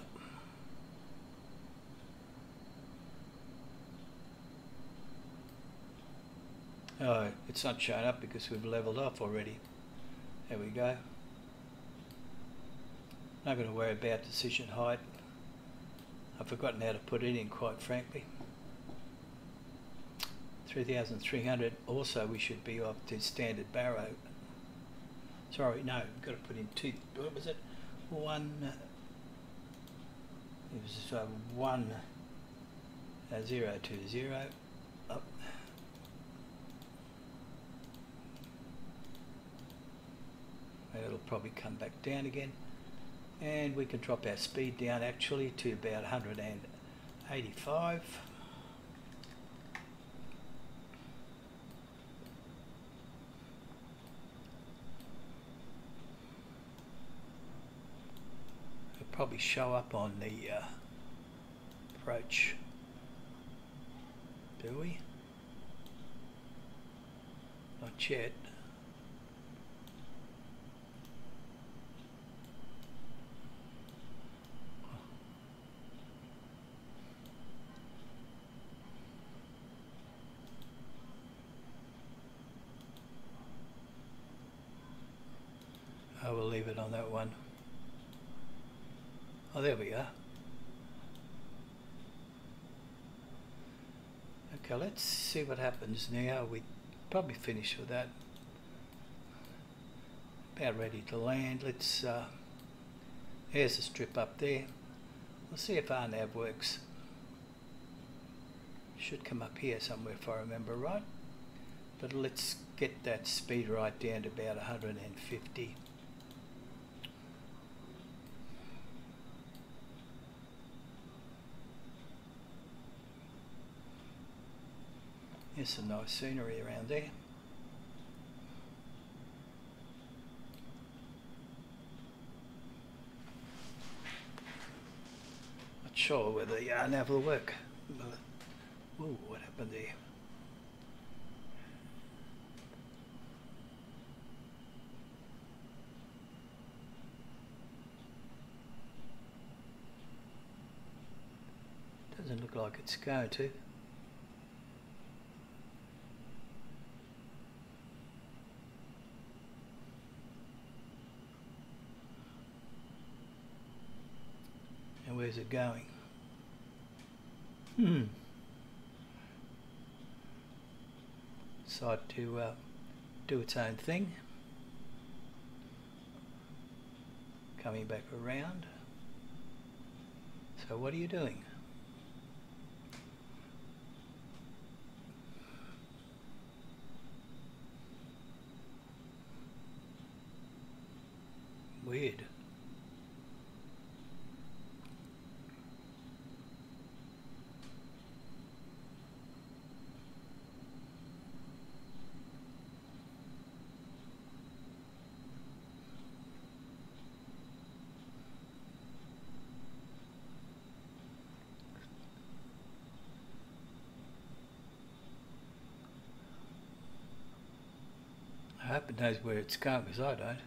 Oh, it's not showing up because we've leveled off already. There we go. Not going to worry about decision height. I've forgotten how to put it in, quite frankly. 3,300. Also, we should be up to standard barrow. Sorry, no, we've got to put in two. What was it? One. It was 1020. Up. It'll probably come back down again, and we can drop our speed down actually to about 185. It'll probably show up on the approach. Do we? Not yet. I will leave it on that one. Oh, there we are. Okay, let's see what happens now. We probably finish with that. About ready to land. Let's. Here's the strip up there. We'll see if our nav works. Should come up here somewhere if I remember right. But let's get that speed right down to about 150. There's some nice scenery around there. Not sure whether the nav will work. Ooh, what happened there? Doesn't look like it's going to. Where's it going? Decided to do its own thing. Coming back around. So what are you doing? Weird. I hope it knows where it's going, because I don't.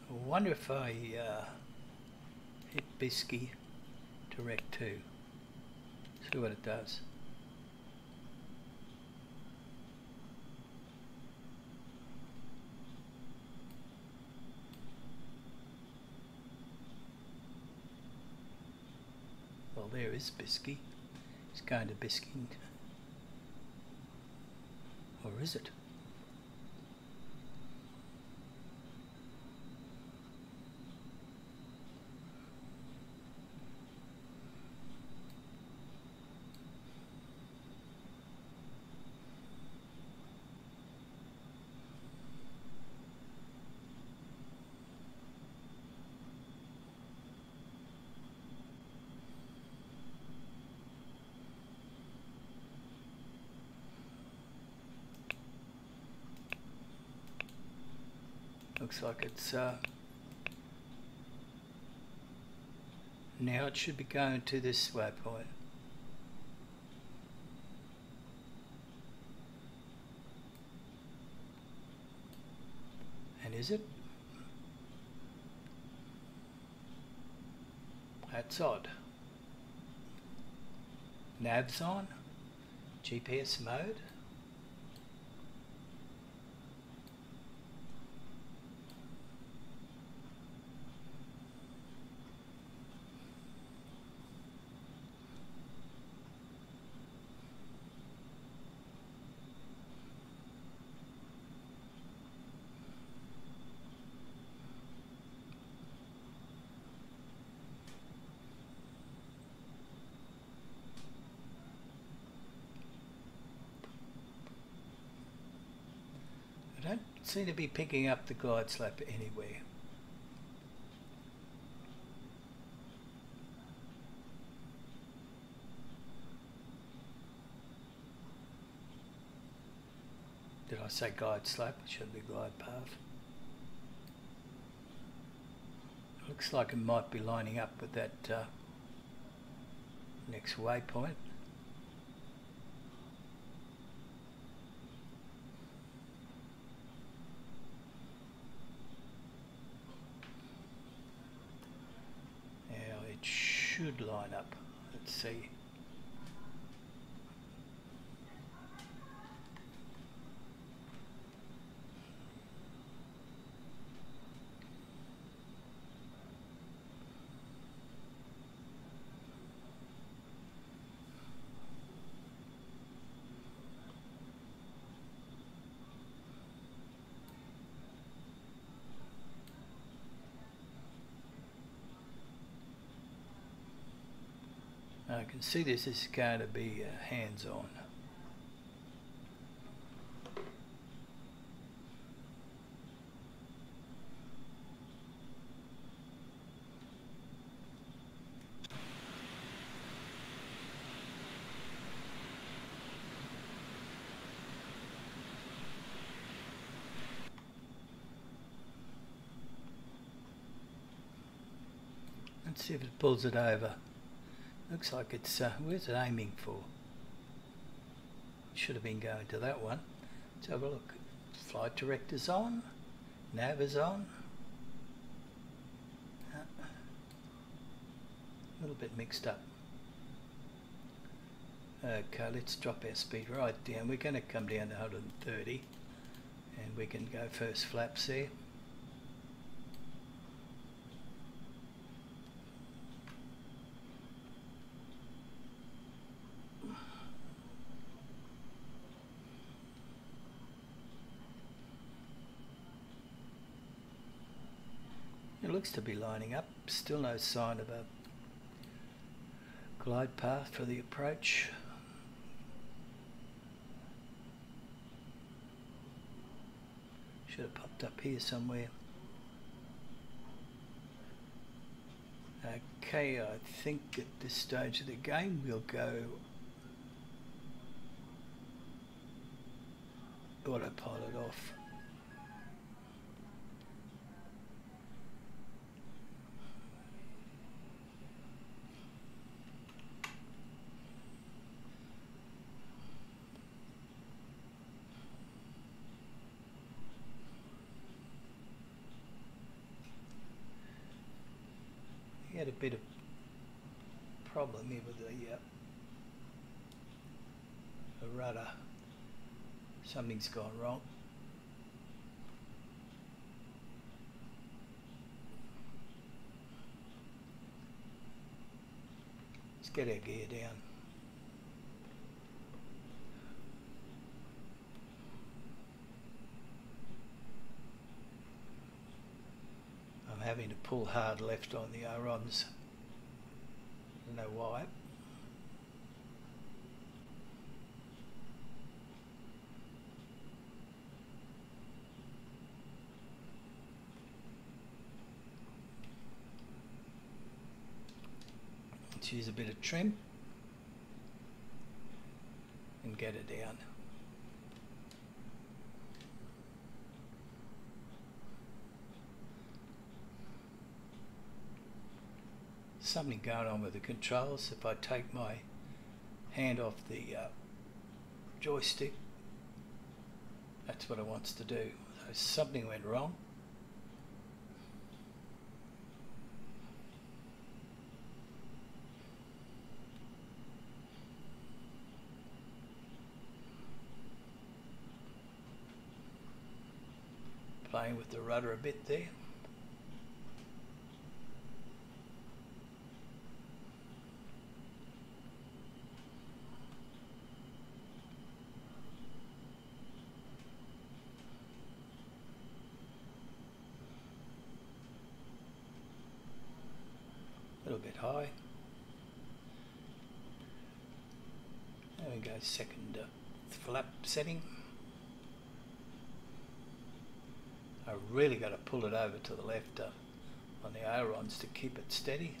I wonder if I hit Bisky direct to see what it does. Well, there is Bisky. It's going to Bisky. Or is it? Looks like it's now it should be going to this waypoint. And is it? That's odd. Nav's on. GPS mode. seem to be picking up the glide slope anywhere. Did I say glide slope? It should be glide path. Looks like it might be lining up with that next waypoint. Now it should line up. Let's see. I can see this is going to be hands-on. Let's see if it pulls it over. Looks like it's, where's it aiming for? Should have been going to that one. Let's have a look. Flight director's on. Nav is on. A little bit mixed up. Okay, let's drop our speed right down. We're going to come down to 130. And we can go first flaps there. It looks to be lining up. Still no sign of a glide path for the approach. Should have popped up here somewhere. Okay, I think at this stage of the game we'll go autopilot off. He had a bit of problem here with the rudder. Something's gone wrong. Let's get our gear down. I'm having to pull hard left on the ailerons. I don't know why. Let's use a bit of trim and get it down. Something going on with the controls. If I take my hand off the joystick, that's what it wants to do. So something went wrong. Playing with the rudder a bit there. A little bit high. There we go, second flap setting. I really got to pull it over to the left on the ailerons to keep it steady.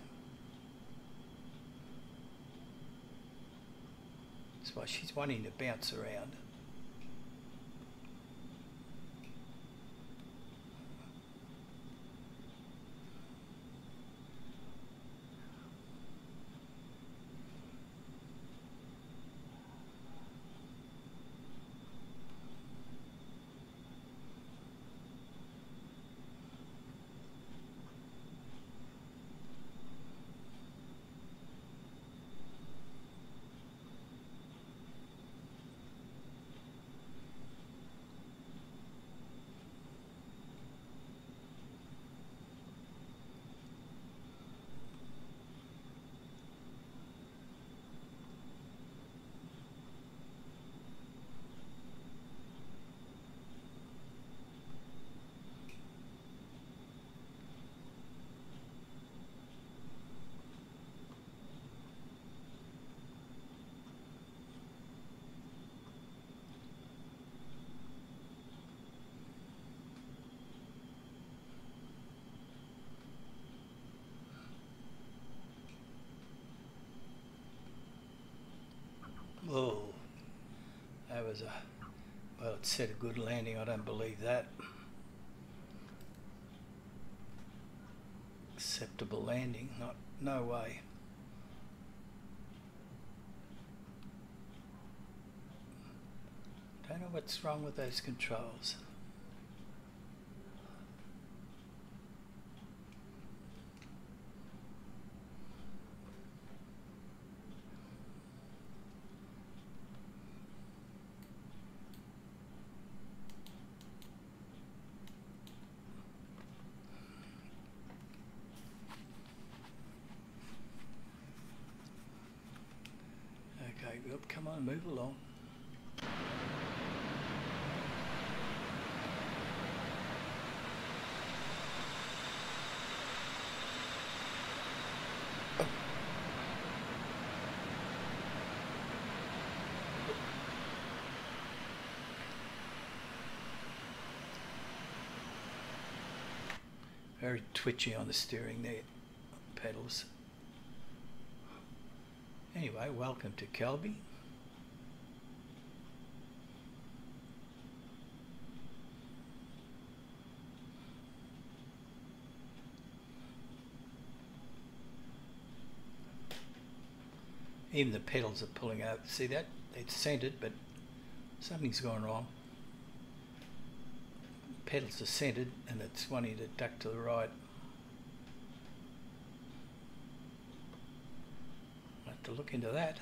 That's why she's wanting to bounce around. Oh, that was well, it said a good landing. I don't believe that. Acceptable landing, no way. Don't know what's wrong with those controls. Okay, well, come on, move along. Very twitchy on the steering there, pedals. Anyway, welcome to Calvi. Even the pedals are pulling out. See that? It's centered, but something's gone wrong. Pedals are centered and it's wanting to duck to the right. I'll have to look into that.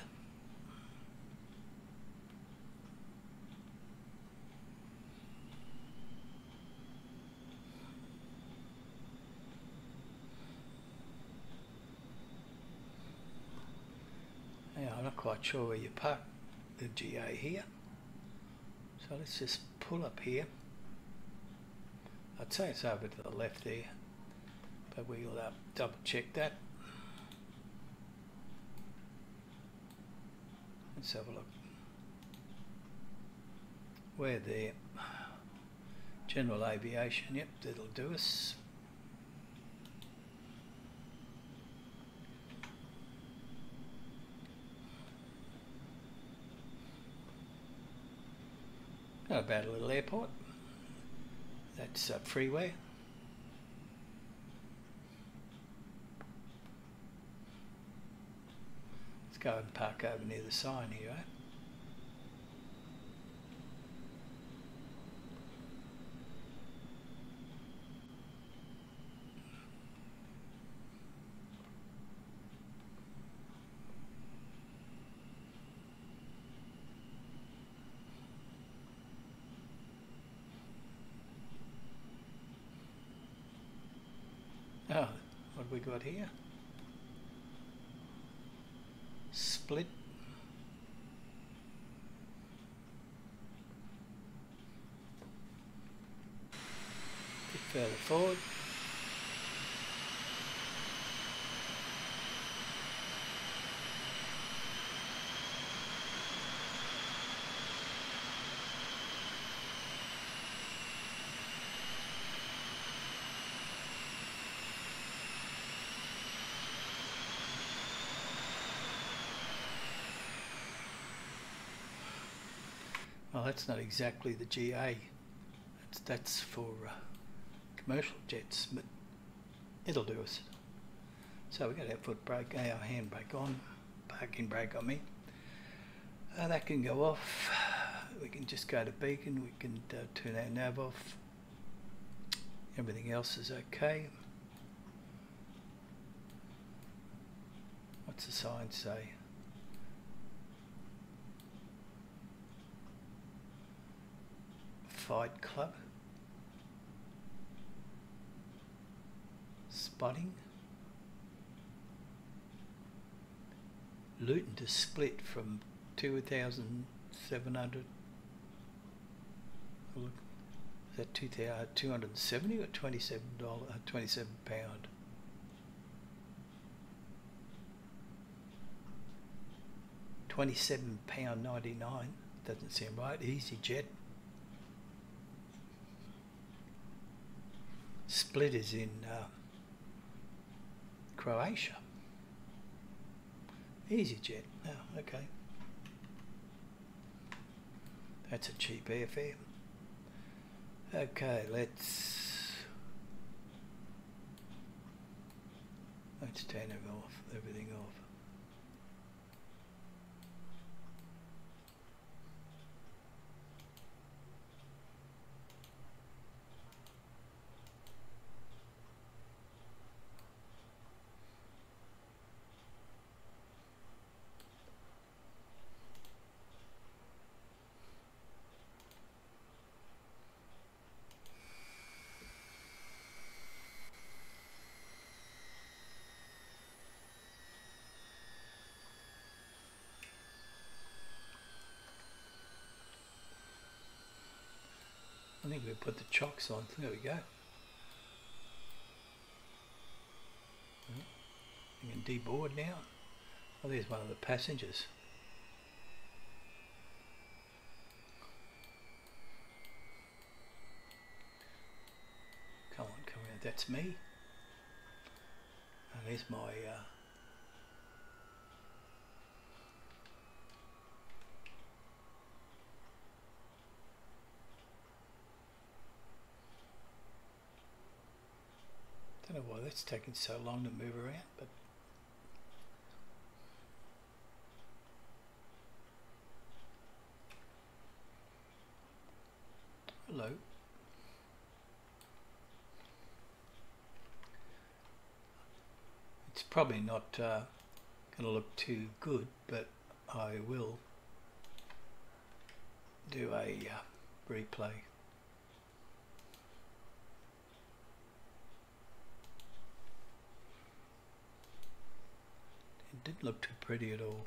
Yeah, I'm not quite sure where you park the GA here. So let's just pull up here. I'd say it's over to the left there, but we'll double check that. Let's have a look. We're there. General aviation, yep, that'll do us. Not a bad little airport. That's freeway. Let's go and park over near the sign here, eh? Oh, what have we got here? Split. Bit further forward. Well, that's not exactly the GA. That's for commercial jets, but it'll do us. So we got our foot brake, our handbrake on, parking brake on me. That can go off. We can just go to beacon. We can turn our nav off. Everything else is okay. What's the sign say? Fight Club. Spotting. Luton to Split from 2,700. Look, is that 270 or $27? £27. £27.99. Doesn't seem right. EasyJet. Split is in Croatia. EasyJet. Oh, okay. That's a cheap airfare. Okay, let's turn everything off. I think we put the chocks on. There we go. We can deboard now. Oh, there's one of the passengers. Come on, come around. That's me. And there's my don't know why that's taking so long to move around, but hello. It's probably not going to look too good, but I will do a replay. It didn't look too pretty at all.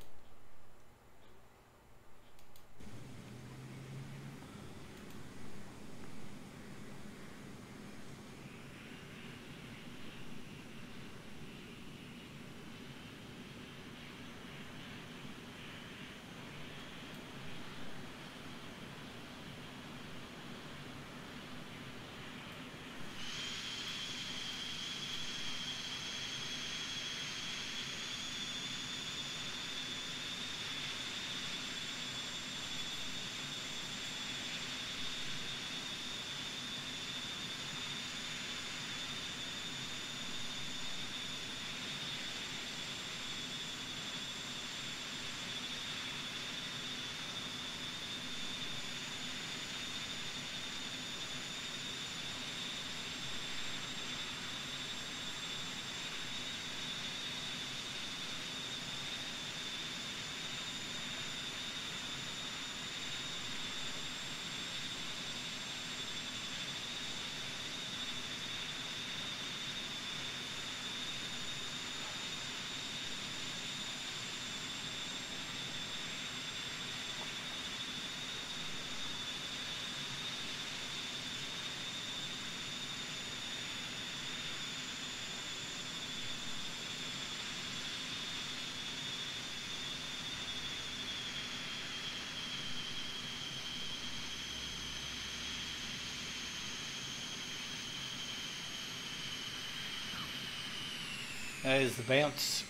There's the bounce.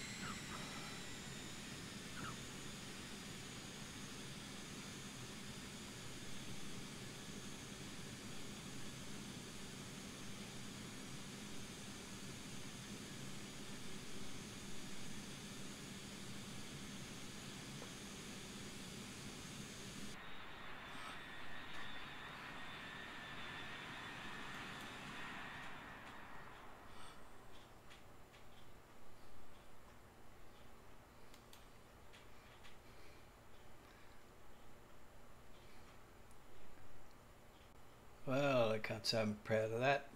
so proud of that.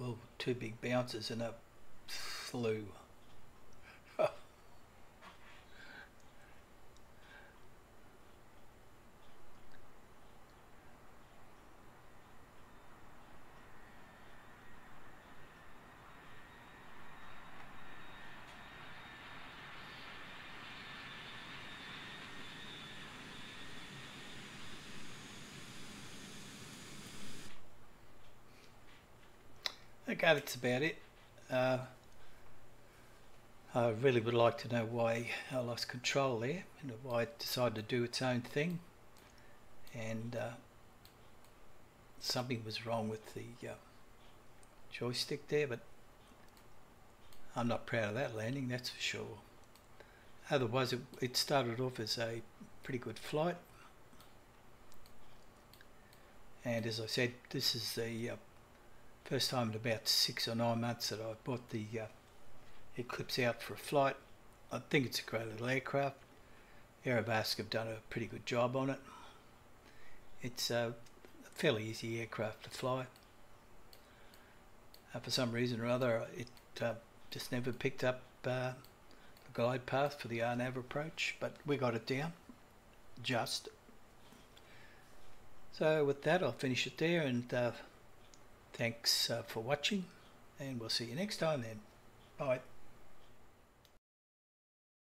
Oh, two big bouncers and a flew. Okay, that's about it. I really would like to know why I lost control there and why it decided to do its own thing, and something was wrong with the joystick there, but I'm not proud of that landing, that's for sure. Otherwise it started off as a pretty good flight, and as I said, this is the first time in about 6 or 9 months that I bought the Eclipse out for a flight. I think it's a great little aircraft. Aerobask have done a pretty good job on it. It's a fairly easy aircraft to fly. For some reason or other, it just never picked up the glide path for the RNAV approach, but we got it down, just. So with that, I'll finish it there, and thanks for watching, and we'll see you next time then. Bye.